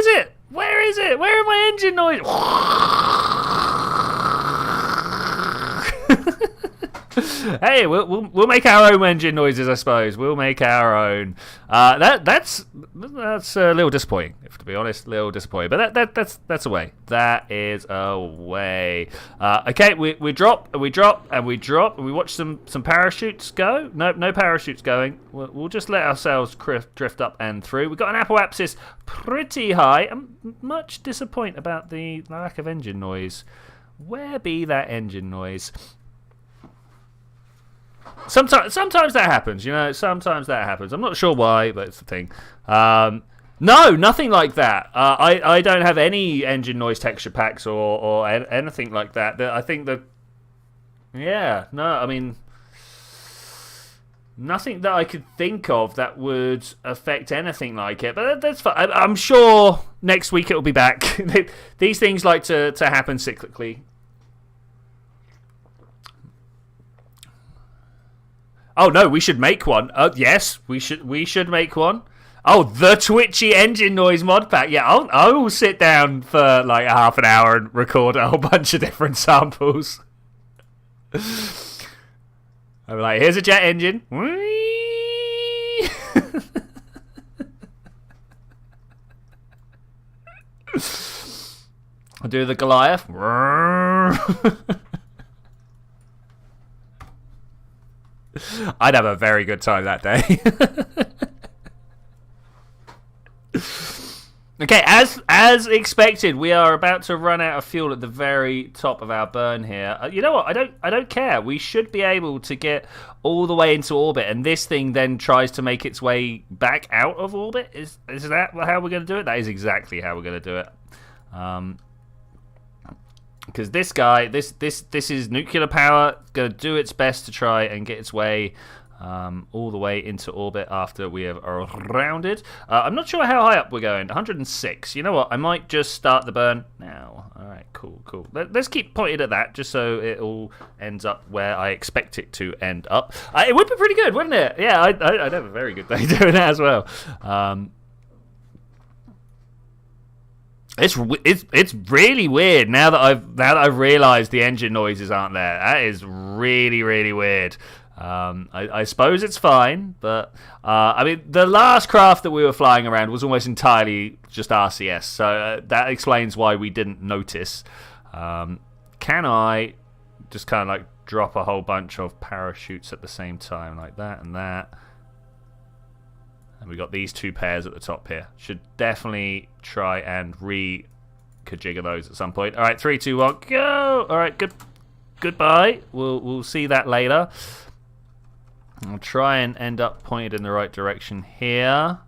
it? Where is it? Where are my engine noises? Hey, we'll make our own engine noises, I suppose. We'll make our own. That's a little disappointing, if to be honest, a little disappointing. But that's a way. That is a way. Okay, we drop and we drop and we drop and we watch some parachutes go. No parachutes going. We'll just let ourselves drift up and through. We've got an apoapsis pretty high. I'm much disappointed about the lack of engine noise. Where be that engine noise? Sometimes that happens, you know. Sometimes that happens. I'm not sure why, but it's the thing. No, nothing like that. I don't have any engine noise texture packs or anything like that. I think that, yeah, no, I mean, nothing that I could think of that would affect anything like it. But that's fine. I'm sure next week it will be back. These things like to happen cyclically. Oh no, we should make one. Yes, we should make one. Oh, the Twitchi engine noise mod pack. Yeah, I will sit down for like a half an hour and record a whole bunch of different samples. I'm like, here's a jet engine. I'll do the Goliath. I'd have a very good time that day. Okay, as expected, we are about to run out of fuel at the very top of our burn here. You know what? I don't care. We should be able to get all the way into orbit, and this thing then tries to make its way back out of orbit. Is that how we're going to do it? That is exactly how we're going to do it. Because this guy, this is nuclear power, going to do its best to try and get its way all the way into orbit after we have rounded. I'm not sure how high up we're going. 106. You know what? I might just start the burn now. All right, cool. Let's keep pointed at that just so it all ends up where I expect it to end up. It would be pretty good, wouldn't it? Yeah, I'd have a very good day doing that as well. It's really weird now that I've realised the engine noises aren't there. That is really, really weird. I suppose it's fine, but I mean, the last craft that we were flying around was almost entirely just RCS, so that explains why we didn't notice. Can I just kind of like drop a whole bunch of parachutes at the same time, like that and that? And we got these two pairs at the top here. Should definitely try and re-kajigger those at some point. All right, 3, 2, 1, go! All right, goodbye. We'll see that later. I'll try and end up pointed in the right direction here.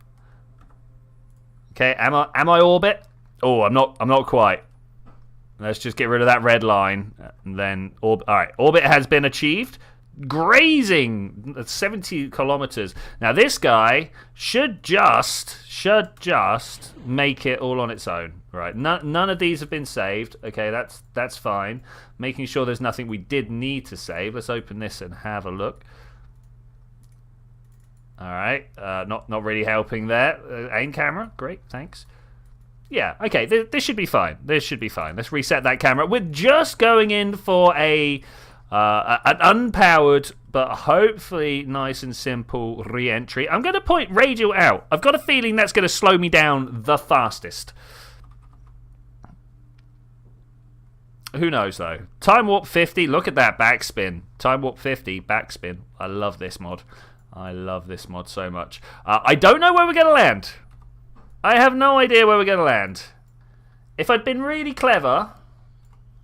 Okay, am I orbit? Oh, I'm not quite. Let's just get rid of that red line, and then all right, orbit has been achieved. Grazing at 70 kilometers. Now this guy should just make it all on its own. Right, none of these have been saved. Okay, that's fine. Making sure there's nothing we did need to save. Let's open this and have a look. All right, not really helping there. Aim camera, great, thanks. Yeah, okay, this should be fine. Let's reset that camera. We're just going in for an unpowered but hopefully nice and simple re-entry. I'm going to point radial out. I've got a feeling that's going to slow me down the fastest. Who knows, though? Time Warp 50, look at that backspin. Time Warp 50, backspin. I love this mod. I love this mod so much. I don't know where we're going to land. I have no idea where we're going to land. If I'd been really clever,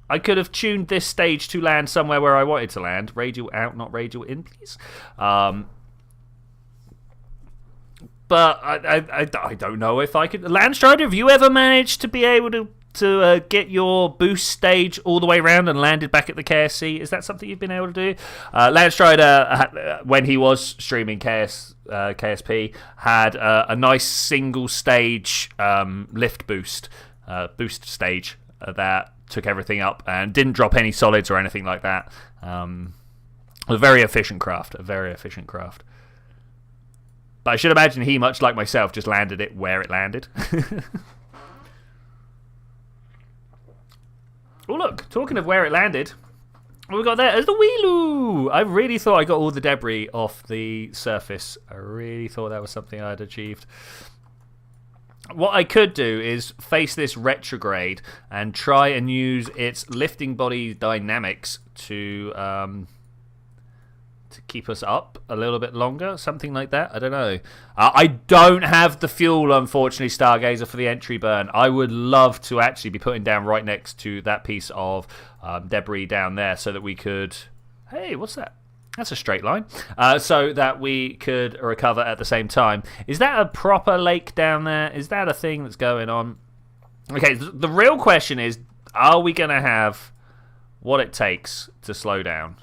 I could have tuned this stage to land somewhere where I wanted to land. Radial out, not radial in, please. But I don't know if I could. Landstrider, have you ever managed to be able to get your boost stage all the way around and landed back at the KSC? Is that something you've been able to do? Landstrider, when he was streaming KSP, had a nice single stage lift boost stage that took everything up and didn't drop any solids or anything like that. A very efficient craft. But I should imagine he, much like myself, just landed it where it landed. Oh, look, talking of where it landed, what we got there is the Wheeloo. I really thought I got all the debris off the surface. I really thought that was something I'd achieved. What I could do is face this retrograde and try and use its lifting body dynamics to keep us up a little bit longer, something like that. I don't know. I don't have the fuel, unfortunately, Stargazer, for the entry burn. I would love to actually be putting down right next to that piece of debris down there so that we could... Hey, what's that? That's a straight line. So that we could recover at the same time. Is that a proper lake down there? Is that a thing that's going on? Okay, the real question is, are we going to have what it takes to slow down?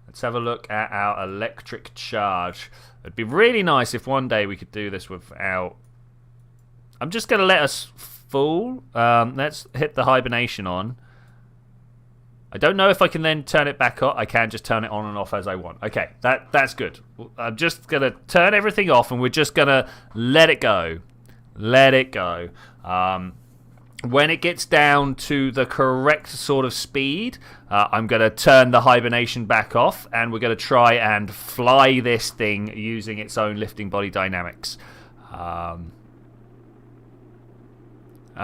Let's have a look at our electric charge. It'd be really nice if one day we could do this without... I'm just going to let us fool. Let's hit the hibernation on. I don't know if I can then turn it back on. I can just turn it on and off as I want. Okay, that's good. I'm just going to turn everything off and we're just going to let it go. Let it go. When it gets down to the correct sort of speed, I'm going to turn the hibernation back off and we're going to try and fly this thing using its own lifting body dynamics. I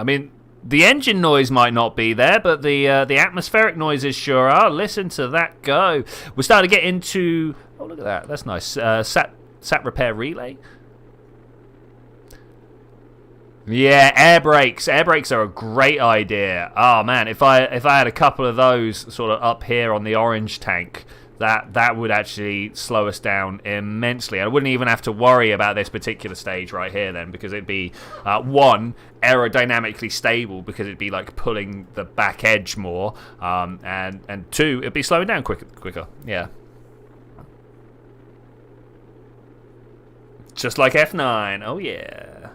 mean, the engine noise might not be there, but the atmospheric noises sure are. Listen to that go. We're starting to get into... Oh, look at that. That's nice. Sat repair relay. Yeah, air brakes. Air brakes are a great idea. Oh man, if I had a couple of those sort of up here on the orange tank, that would actually slow us down immensely. I wouldn't even have to worry about this particular stage right here then, because it'd be one, aerodynamically stable because it'd be like pulling the back edge more, and two, it'd be slowing down quicker. Yeah. Just like F9. Oh yeah.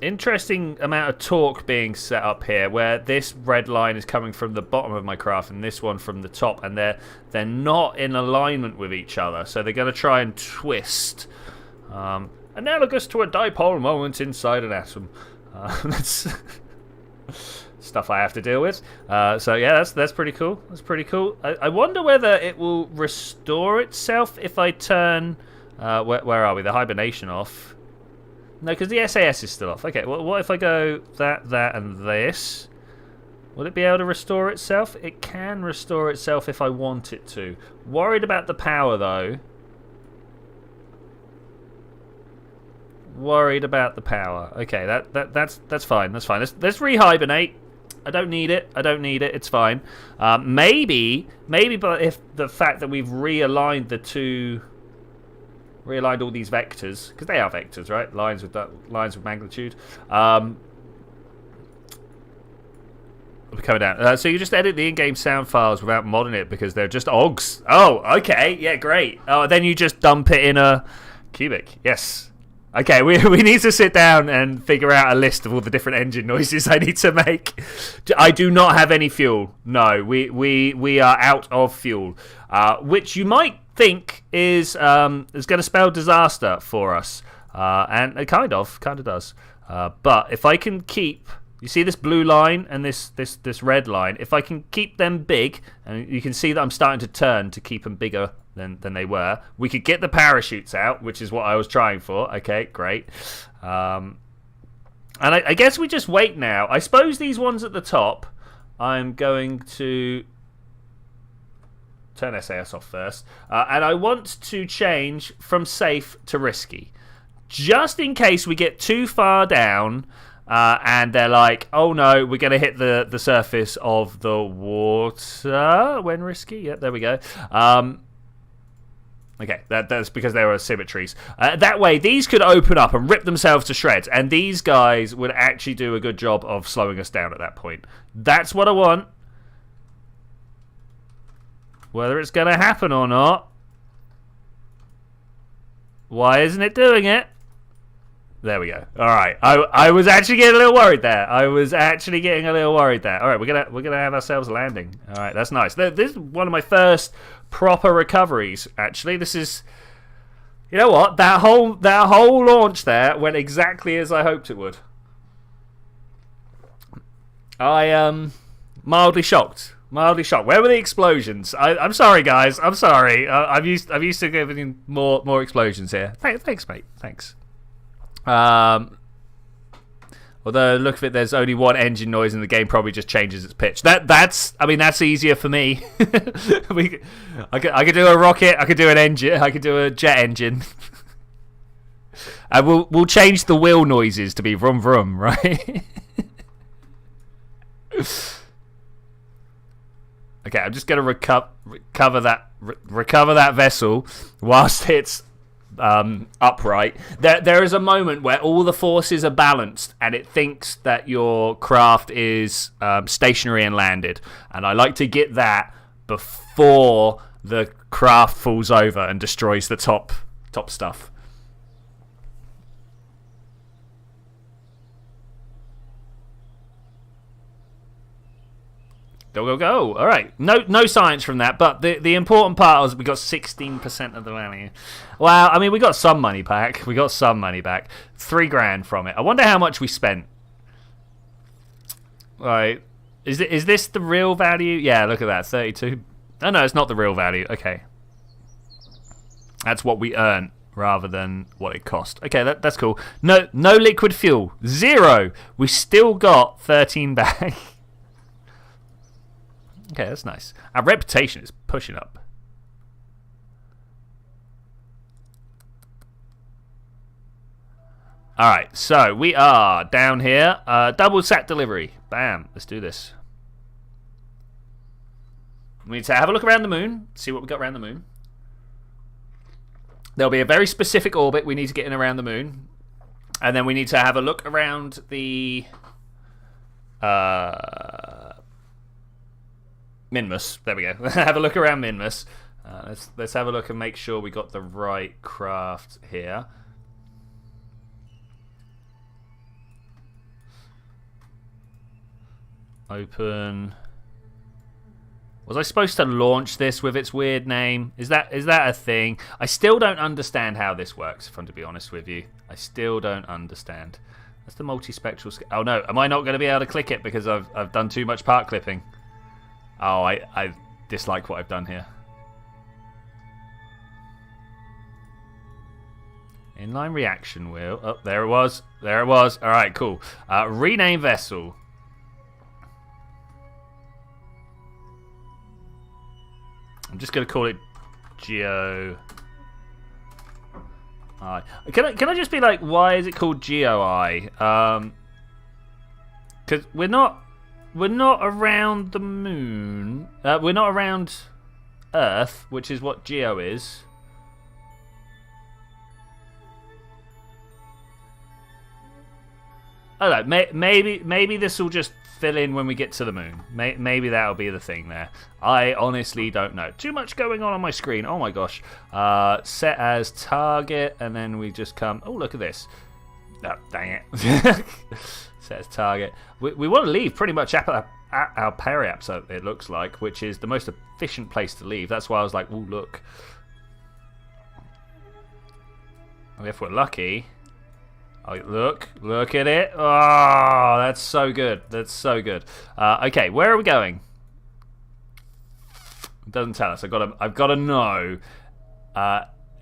Interesting amount of torque being set up here, where this red line is coming from the bottom of my craft and this one from the top, and they're not in alignment with each other, so they're going to try and twist. Analogous to a dipole moment inside an atom. That's stuff I have to deal with. So yeah, that's pretty cool. That's pretty cool. I wonder whether it will restore itself if I turn. Where are we? The hibernation off. No, because the SAS is still off. Okay, well, what if I go that, and this? Will it be able to restore itself? It can restore itself if I want it to. Worried about the power, though. Worried about the power. Okay, that's fine. That's fine. Let's re-hibernate. I don't need it. It's fine. Maybe, but if the fact that we've realigned the two. Realigned all these vectors, because they are vectors, right? Lines with magnitude. We're coming down. So you just edit the in-game sound files without modding it because they're just OGs. Oh, okay, yeah, great. Oh, then you just dump it in a cubic. Yes. Okay, we need to sit down and figure out a list of all the different engine noises I need to make. I do not have any fuel. No, we are out of fuel, which you might think is going to spell disaster for us, and it kind of does. But if I can keep, you see this blue line and this red line, if I can keep them big, and you can see that I'm starting to turn to keep them bigger than they were, we could get the parachutes out, which is what I was trying for. Okay, great. And I guess we just wait now. I suppose these ones at the top, I'm going to turn SAS off first, and I want to change from safe to risky, just in case we get too far down and they're like, oh no, we're going to hit the surface of the water when risky. Yeah, there we go. Okay, that's because there are symmetries. That way, these could open up and rip themselves to shreds, and these guys would actually do a good job of slowing us down at that point. That's what I want. Whether it's going to happen or not. Why isn't it doing it? There we go. All right. I was actually getting a little worried there. All right, we're gonna have ourselves a landing. All right, that's nice. This is one of my first proper recoveries. Actually, this is. You know what? That whole launch there went exactly as I hoped it would. I am mildly shocked. Where were the explosions? I'm sorry, guys. I'm sorry. I'm used to giving more explosions here. Thanks, mate. Thanks. Although look at it, there's only one engine noise, and the game probably just changes its pitch. That's easier for me. I could do a rocket. I could do an engine. I could do a jet engine. And we'll change the wheel noises to be vroom vroom, right? Okay, I'm just going to recover that vessel whilst it's upright. There is a moment where all the forces are balanced and it thinks that your craft is stationary and landed. And I like to get that before the craft falls over and destroys the top stuff. Go. All right. No science from that, but the important part was we got 16% of the value. Well, I mean, we got some money back. $3,000 from it. I wonder how much we spent. All right. Is this the real value? Yeah, look at that. 32. Oh, no, it's not the real value. Okay. That's what we earned rather than what it cost. Okay, that's cool. No liquid fuel. 0. We still got 13 back. Okay, that's nice. Our reputation is pushing up. Alright, so we are down here. Double sat delivery. Bam. Let's do this. We need to have a look around the moon, see what we got around the moon. There'll be a very specific orbit we need to get in around the moon. And then we need to have a look around the Minmus. There we go. Have a look around Minmus. Let's have a look and make sure we got the right craft here. Open. Was I supposed to launch this with its weird name? Is that a thing? I still don't understand how this works, if I'm to be honest with you. I still don't understand. That's the multispectral scale. Oh no, am I not going to be able to click it because I've done too much part clipping? Oh, I dislike what I've done here. Inline reaction wheel. Oh, there it was. There it was. All right, cool. Rename vessel. I'm just going to call it Geo. I. Can I just be like, why is it called GeoI? Because we're not around the moon. We're not around Earth, which is what Geo is. I don't know. Maybe this will just fill in when we get to the moon. Maybe that'll be the thing there. I honestly don't know. Too much going on my screen. Oh my gosh. Set as target, and then we just come. Oh, look at this. Oh, dang it. Set as target. We want to leave pretty much at our periaps, it looks like, which is the most efficient place to leave. That's why I was like, oh, look. If we're lucky. Oh, look at it. Oh, that's so good. That's so good. Okay, where are we going? It doesn't tell us. I've got to know.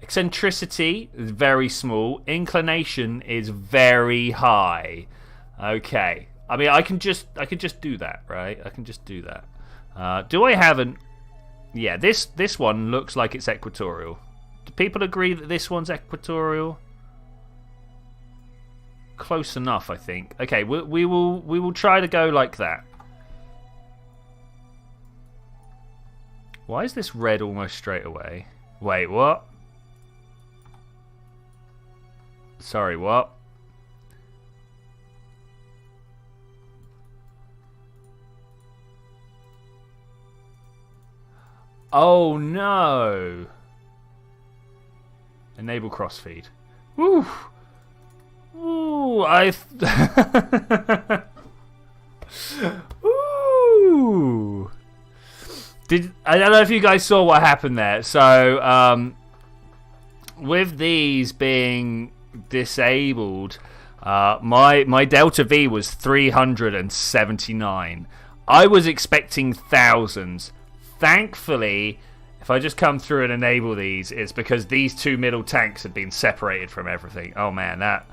Eccentricity is very small. Inclination is very high. Okay. I mean, I can just do that, right? I can just do that. Do I have an? Yeah, this one looks like it's equatorial. Do people agree that this one's equatorial? Close enough, I think. Okay, we will try to go like that. Why is this red almost straight away? Wait, what? Sorry, what? Oh no! Enable crossfeed. Woo! Ooh, Ooh. I don't know if you guys saw what happened there. So, with these being disabled, my delta V was 379. I was expecting thousands. Thankfully, if I just come through and enable these, it's because these two middle tanks had been separated from everything. Oh man, that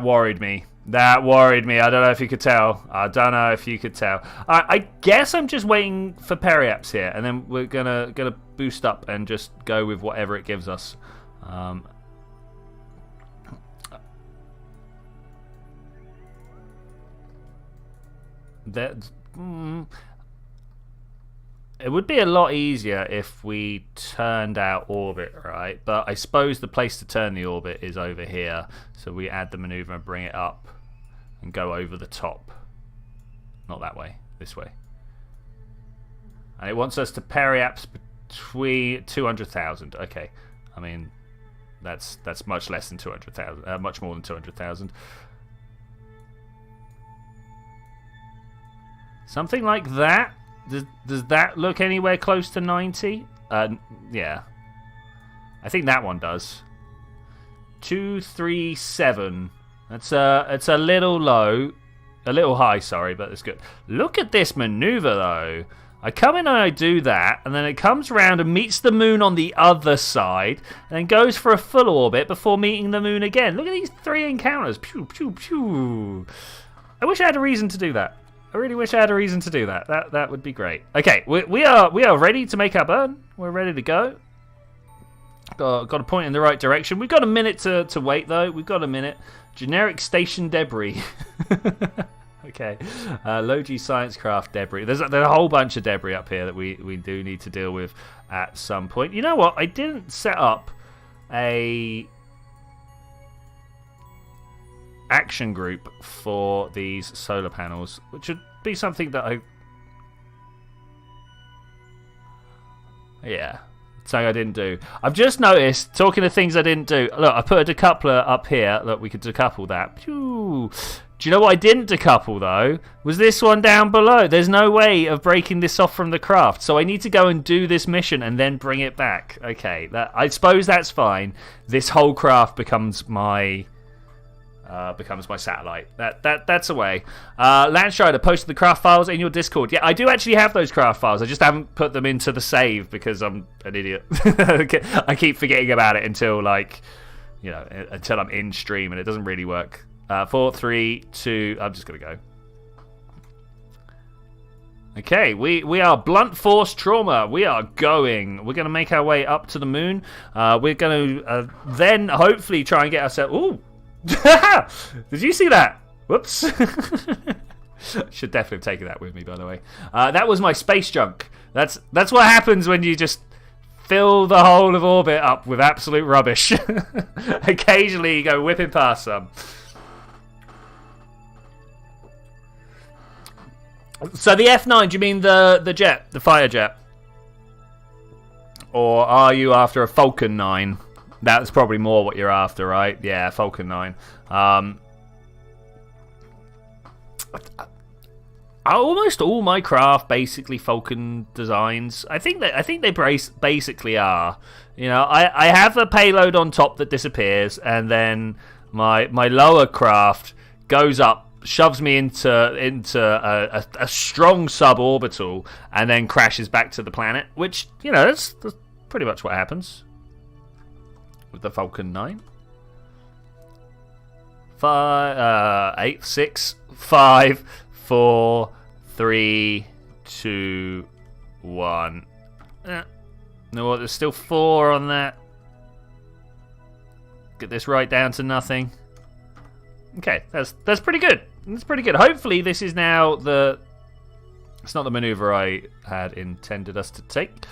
worried me. That worried me. I don't know if you could tell. I don't know if you could tell. I guess I'm just waiting for periaps here, and then we're gonna boost up and just go with whatever it gives us. It would be a lot easier if we turned our orbit, right? But I suppose the place to turn the orbit is over here. So we add the maneuver and bring it up and go over the top. Not that way, this way. And it wants us to periaps between 200,000. Okay, I mean, that's much less than 200,000, much more than 200,000. Something like that. Does that look anywhere close to 90? Yeah. I think that one does. 237. It's a little low. A little high, sorry, but it's good. Look at this maneuver, though. I come in and I do that, and then it comes around and meets the moon on the other side, and then goes for a full orbit before meeting the moon again. Look at these three encounters. Pew, pew, pew. I wish I had a reason to do that. I really wish I had a reason to do that. That would be great. Okay, we are ready to make our burn. We're ready to go. Got to point in the right direction. We've got a minute to wait, though. We've got a minute. Generic station debris. Okay. Low-G science craft debris. There's a whole bunch of debris up here that we do need to deal with at some point. You know what? I didn't set up a action group for these solar panels, which would be something that something I didn't do. I've just noticed, talking of things I didn't do, look, I put a decoupler up here. Look, we could decouple that. Pew. Do you know what I didn't decouple, though? Was this one down below. There's no way of breaking this off from the craft, so I need to go and do this mission and then bring it back. Okay, I suppose that's fine. This whole craft becomes my satellite. That's a way. Landstrider posted the craft files in your Discord. Yeah, I do actually have those craft files. I just haven't put them into the save because I'm an idiot. I keep forgetting about it until until I'm in stream, and it doesn't really work. 4, 3, 2. I'm just gonna go. Okay, we are blunt force trauma. We are going. We're going to make our way up to the moon. We're going to then hopefully try and get ourselves. Ooh. Did you see that? Whoops. Should definitely have taken that with me, by the way. That was my space junk. That's what happens when you just fill the whole of orbit up with absolute rubbish. Occasionally you go whipping past some. So the F9, do you mean the jet, the fighter jet? Or are you after a Falcon 9? That's probably more what you're after, right? Yeah, Falcon 9. Almost all my craft basically Falcon designs. I think they basically are. You know, I have a payload on top that disappears, and then my lower craft goes up, shoves me into a strong suborbital, and then crashes back to the planet. Which, you know, that's pretty much what happens with the Falcon 9. 8, 6, 5, 4, 3, 2, 1. No, there's still 4 on that. Get this right down to nothing. Okay, that's pretty good. That's pretty good. Hopefully this is now the... It's not the maneuver I had intended us to take.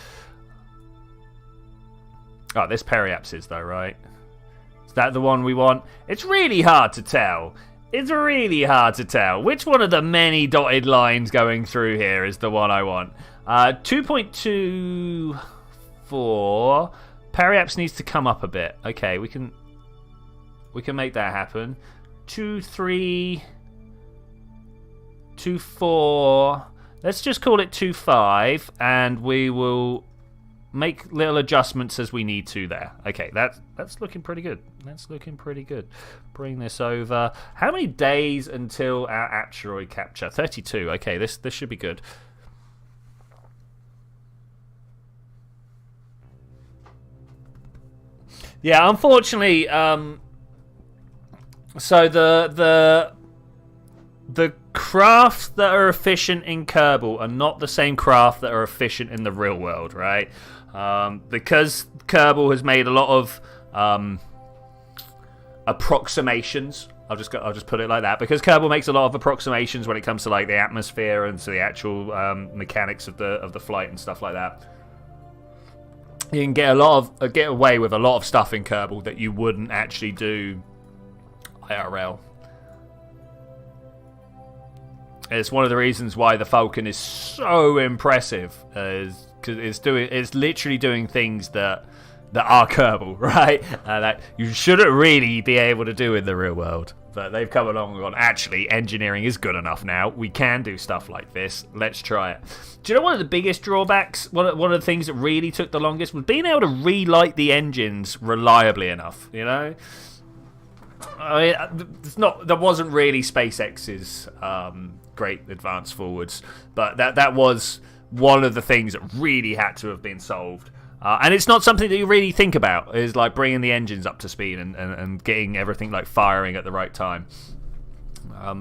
Oh, this periaps is though, right? Is that the one we want? It's really hard to tell. It's really hard to tell. Which one of the many dotted lines going through here is the one I want? 2.24. Periaps needs to come up a bit. Okay, we can make that happen. 2, 3, 2, 4. Let's just call it 2, 5, and we will make little adjustments as we need to there. Okay, that's looking pretty good. That's looking pretty good. Bring this over. How many days until our asteroid capture? 32. Okay, this should be good. Yeah, unfortunately, so the crafts that are efficient in Kerbal are not the same craft that are efficient in the real world, right? Because Kerbal has made a lot of approximations. I'll just put it like that. Because Kerbal makes a lot of approximations when it comes to like the atmosphere and to the actual mechanics of the flight and stuff like that. You can get away with a lot of stuff in Kerbal that you wouldn't actually do IRL. It's one of the reasons why the Falcon is so impressive, is because it's literally doing things that are Kerbal, right? That you shouldn't really be able to do in the real world. But they've come along and gone, actually, engineering is good enough now. We can do stuff like this. Let's try it. Do you know one of the biggest drawbacks? One of the things that really took the longest was being able to relight the engines reliably enough, you know? I mean, that wasn't really SpaceX's great advance forwards, but that was one of the things that really had to have been solved. And it's not something that you really think about, is like bringing the engines up to speed and getting everything like firing at the right time.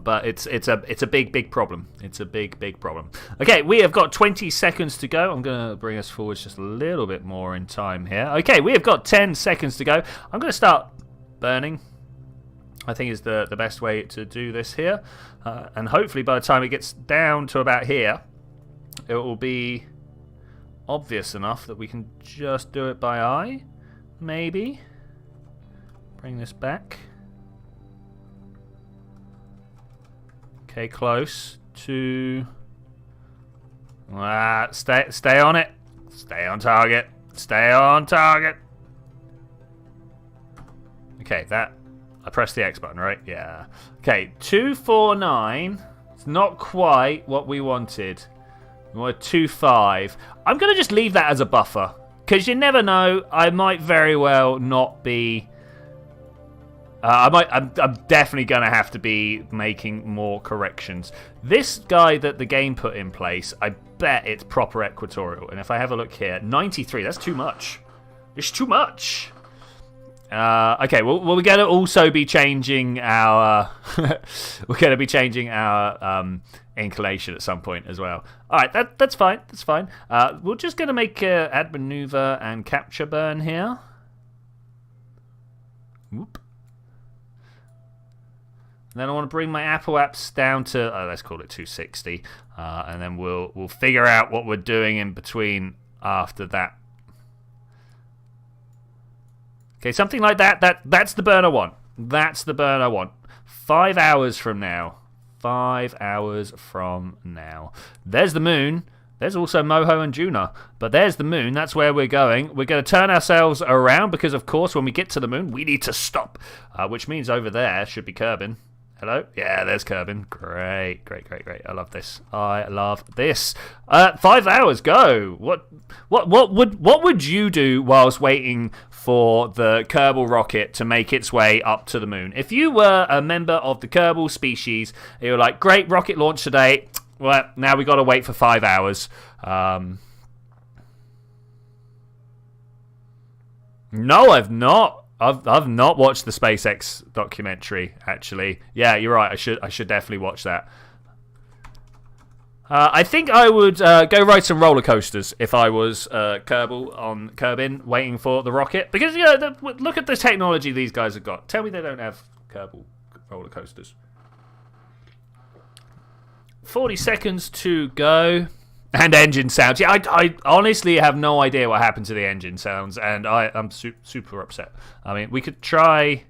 But it's a big problem. It's a big problem. Okay, we have got 20 seconds to go. I'm going to bring us forward just a little bit more in time here. Okay, we have got 10 seconds to go. I'm going to start burning. I think is the best way to do this here. And hopefully by the time it gets down to about here, it will be obvious enough that we can just do it by eye. Maybe. Bring this back. Okay, close to... stay on it. Stay on target. Stay on target. Okay, that... I pressed the X button, right? Yeah. Okay, 249. It's not quite what we wanted. We wanted 25. I'm going to just leave that as a buffer. Because you never know. I might very well not be... I'm definitely going to have to be making more corrections. This guy that the game put in place, I bet it's proper equatorial. And if I have a look here, 93, that's too much. It's too much. Okay, well, we're going to also be changing our... we're going to be changing our inclination at some point as well. All right, that's fine. That's fine. We're just going to make add maneuver and capture burn here. Whoop. And then I want to bring my Apple apps down to, let's call it 260. And then we'll figure out what we're doing in between after that. Okay, something like that. That's the burn I want. That's the burn I want. 5 hours from now. 5 hours from now. There's the moon. There's also Moho and Juna. But there's the moon. That's where we're going. We're going to turn ourselves around because, of course, when we get to the moon, we need to stop. Which means over there should be Kerbin. Hello? Yeah, there's Kerbin. Great. I love this. I love this. 5 hours, go. What would you do whilst waiting for the Kerbal rocket to make its way up to the moon? If you were a member of the Kerbal species, you were like, great, rocket launch today. Well, now we got to wait for 5 hours. No, I've not. I've not watched the SpaceX documentary, actually. Yeah, you're right. I should definitely watch that. I think I would go ride some roller coasters if I was Kerbin waiting for the rocket. Because, you know, look at the technology these guys have got. Tell me they don't have Kerbal roller coasters. 40 seconds to go. And engine sounds. Yeah, I honestly have no idea what happened to the engine sounds, and I'm super upset. I mean, we could try...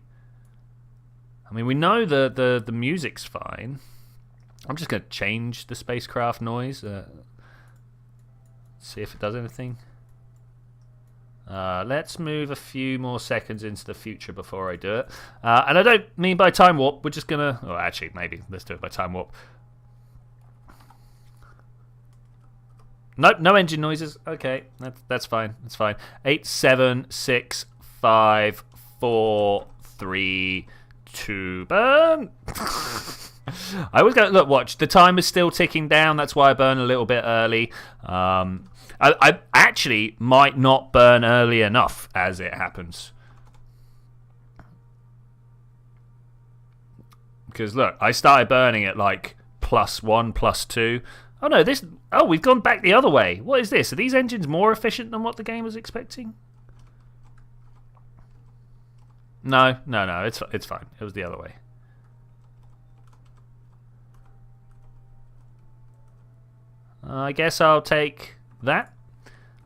I mean, we know the music's fine. I'm just going to change the spacecraft noise. See if it does anything. Let's move a few more seconds into the future before I do it. And I don't mean by time warp. We're just going to... Oh, actually, maybe. Let's do it by time warp. Nope, no engine noises. Okay, that's fine. That's fine. 8, 7, 6, 5, 4, 3, 2, burn. I always go, look, watch. The time is still ticking down. That's why I burn a little bit early. I actually might not burn early enough as it happens. Because, look, I started burning at like +1, +2. Oh, no, this... Oh, we've gone back the other way. What is this? Are these engines more efficient than what the game was expecting? No, it's fine. It was the other way. I guess I'll take that.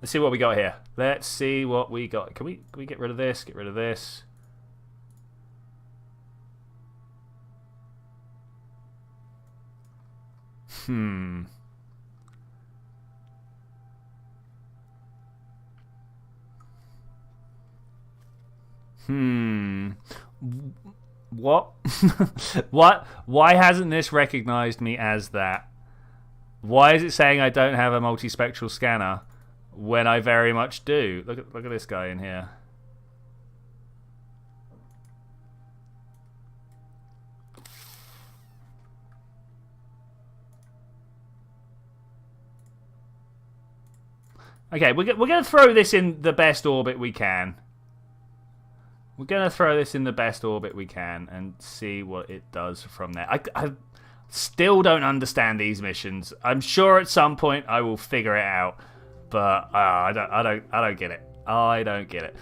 Let's see what we got here. Let's see what we got. Can we get rid of this? Get rid of this. What? What? Why hasn't this recognized me as that? Why is it saying I don't have a multispectral scanner when I very much do? Look at this guy in here. Okay, we're going to throw this in the best orbit we can. We're going to throw this in the best orbit we can and see what it does from there. I still don't understand these missions. I'm sure at some point I will figure it out, but I don't get it. I don't get it.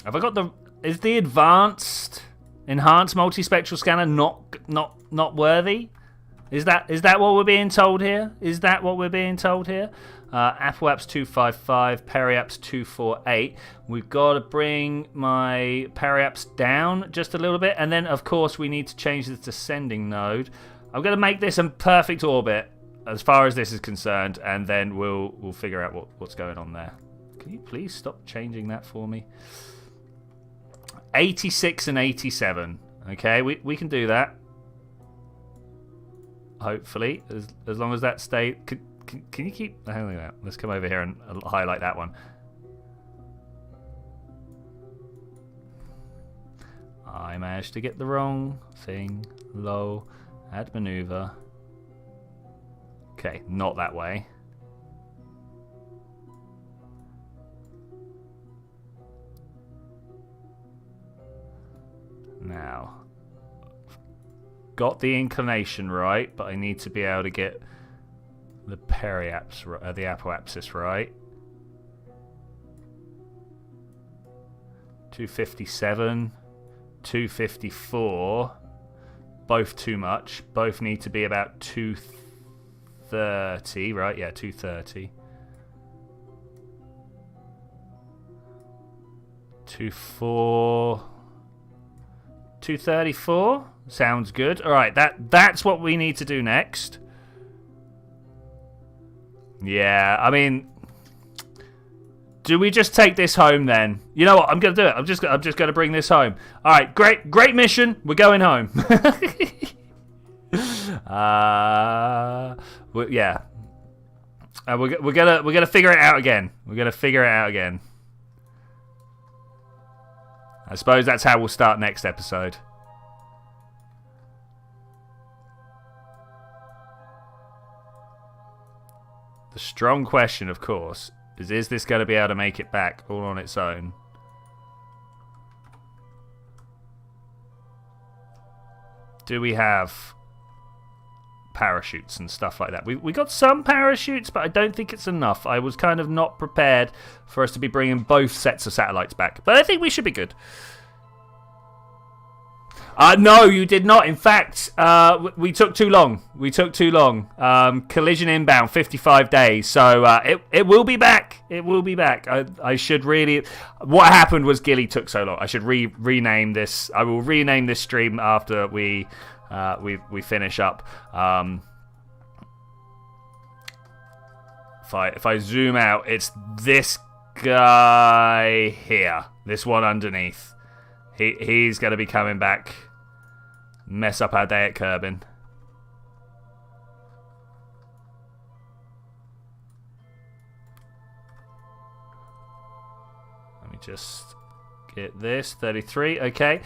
Have I got the... Is the enhanced multispectral scanner not worthy? Is that what we're being told here? Is that what we're being told here? Apple Apps 255, Periapps 248. We've got to bring my Periapps down just a little bit, and then of course we need to change the descending node. I'm going to make this in perfect orbit as far as this is concerned, and then we'll figure out what's going on there. Can you please stop changing that for me? 86 and 87. Okay, we can do that. Hopefully, as long as that stays. Can you keep... Hang on, let's come over here and highlight that one. I managed to get the wrong thing. Low. Add maneuver. Okay, not that way. Now, got the inclination right, but I need to be able to get the periapps, the apoapsis right. 257, 254, both too much. Both need to be about 230, right? Yeah, 230. 234 sounds good. All right, that's what we need to do next. Yeah, I mean, do we just take this home then? You know what? I'm gonna do it. I'm just gonna bring this home. All right, great mission. We're going home. Yeah. We're gonna figure it out again. We're gonna figure it out again. I suppose that's how we'll start next episode. The strong question, of course, is this going to be able to make it back all on its own? Do we have parachutes and stuff like that? We got some parachutes, but I don't think it's enough. I was kind of not prepared for us to be bringing both sets of satellites back. But I think we should be good. No, you did not. In fact, we took too long. Collision inbound, 55 days. So it will be back. It will be back. I should really... What happened was Gilly took so long. I should rename this. I will rename this stream after we finish up. If I zoom out, it's this guy here. This one underneath. He's going to be coming back. Mess up our day at Kerbin. Let me just get this. 33. Okay.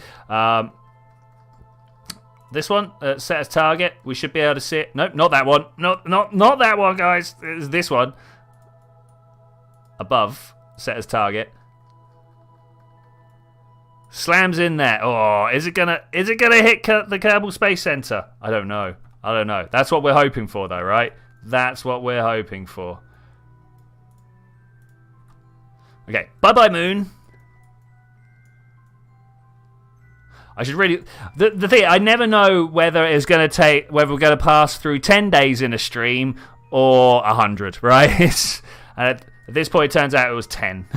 This one, set as target. We should be able to see it. Nope, not that one. Not that one, guys. It's this one. Above, set as target. Slams in there. Oh, is it gonna hit the Kerbal Space Center? I don't know. That's what we're hoping for, though, right? That's what we're hoping for. Okay, bye, Moon. I should really... The thing, I never know whether it's going to take... Whether we're going to pass through 10 days in a stream or 100, right? At this point, it turns out it was 10.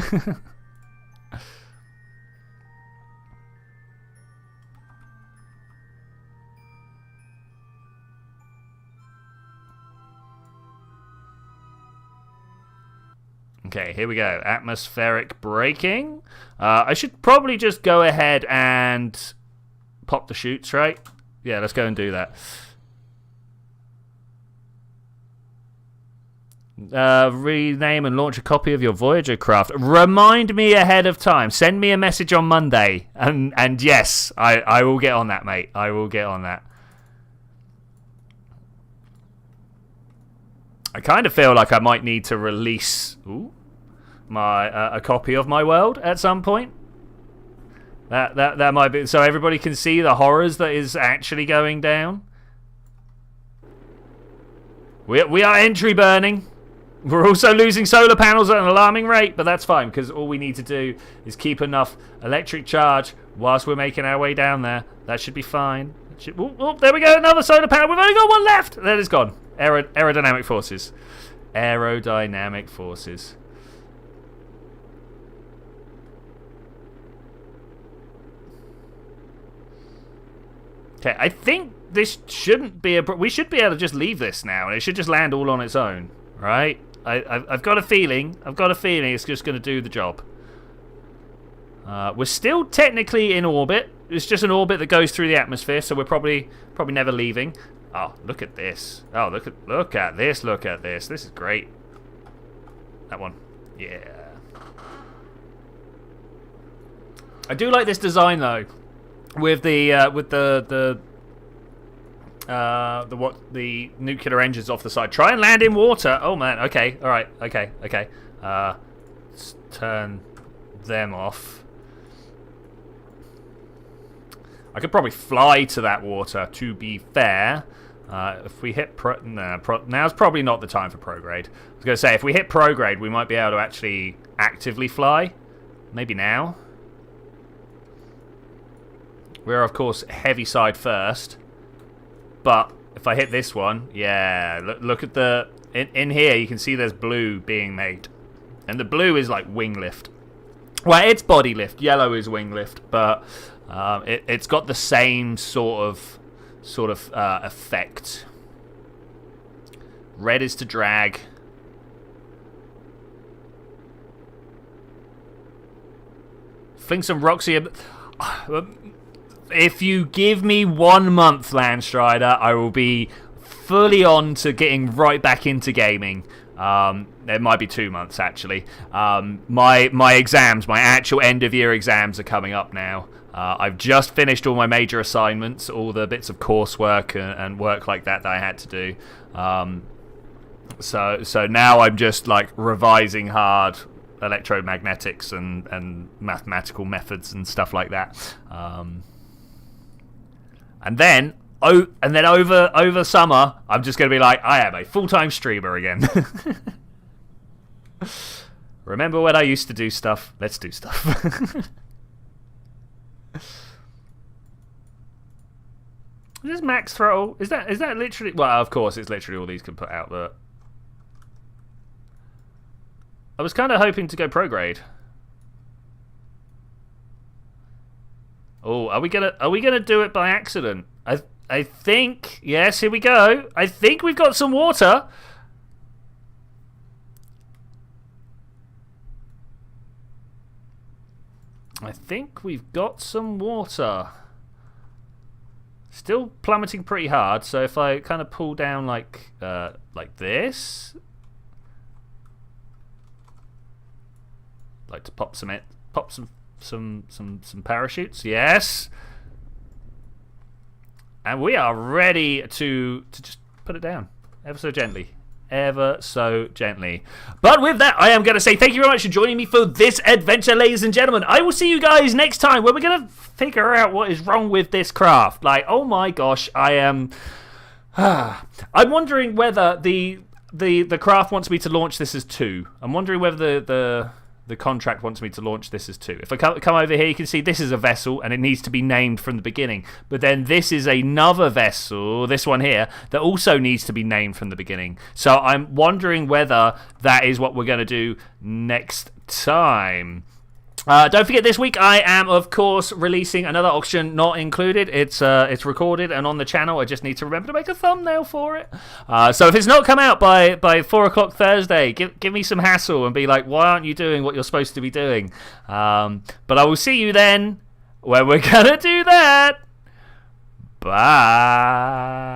Okay, here we go. Atmospheric braking. I should probably just go ahead and pop the chutes, right? Yeah, let's go and do that. Rename and launch a copy of your Voyager craft. Remind me ahead of time. Send me a message on Monday. And yes, I will get on that, mate. I will get on that. I kind of feel like I might need to release a copy of my world at some point. That might be so everybody can see the horrors that is actually going down. We are entry burning. We're also losing solar panels at an alarming rate, but that's fine, because all we need to do is keep enough electric charge whilst we're making our way down there. That should be fine. Oh, there we go, another solar panel. We've only got one left. There it's gone. Aerodynamic forces. Aerodynamic forces. Okay, I think this shouldn't be we should be able to just leave this now, and it should just land all on its own, right? I've got a feeling. It's just going to do the job. We're still technically in orbit. It's just an orbit that goes through the atmosphere, so we're probably never leaving. Oh, look at this. Oh, look at this. Look at this. This is great. That one. Yeah. I do like this design though, with the nuclear engines off the side. Try and land in water. Oh man. Okay. All right. Okay. Let's turn them off. I could probably fly to that water, to be fair. If we hit now's probably not the time for prograde. I was going to say, if we hit prograde, we might be able to actually actively fly. Maybe now. We're, of course, heavy side first. But if I hit this one, yeah, look at the... In here, you can see there's blue being made. And the blue is like wing lift. Well, it's body lift. Yellow is wing lift, but... it's got the same sort of effect. Red is to drag. Fling some rocks here. If you give me 1 month, Landstrider, I will be fully on to getting right back into gaming. It might be 2 months actually. My exams, my actual end of year exams, are coming up now. I've just finished all my major assignments, all the bits of coursework and work like that I had to do. So now I'm just like revising hard electromagnetics and mathematical methods and stuff like that. And then over summer, I'm just going to be like, I am a full-time streamer again. Remember when I used to do stuff? Let's do stuff. Is this max throttle? Is that literally... Well, of course, it's literally all these can put out, but... I was kind of hoping to go prograde. Oh, are we gonna do it by accident? I think... Yes, here we go. I think we've got some water. I think we've got some water. Still plummeting pretty hard, so if I kind of pull down like this, like to pop some parachutes, yes, and we are ready to just put it down ever so gently. Ever so gently. But with that, I am going to say thank you very much for joining me for this adventure, ladies and gentlemen. I will see you guys next time where we're going to figure out what is wrong with this craft. Like, oh my gosh, I am... I'm wondering whether the craft wants me to launch this as 2. I'm wondering whether the contract wants me to launch this as 2. If I come over here, you can see this is a vessel and it needs to be named from the beginning. But then this is another vessel, this one here, that also needs to be named from the beginning. So I'm wondering whether that is what we're going to do next time. Don't forget, this week I am, of course, releasing another auction not included. It's recorded and on the channel. I just need to remember to make a thumbnail for it. So if it's not come out by 4 o'clock Thursday, give me some hassle and be like, why aren't you doing what you're supposed to be doing? But I will see you then when we're going to do that. Bye.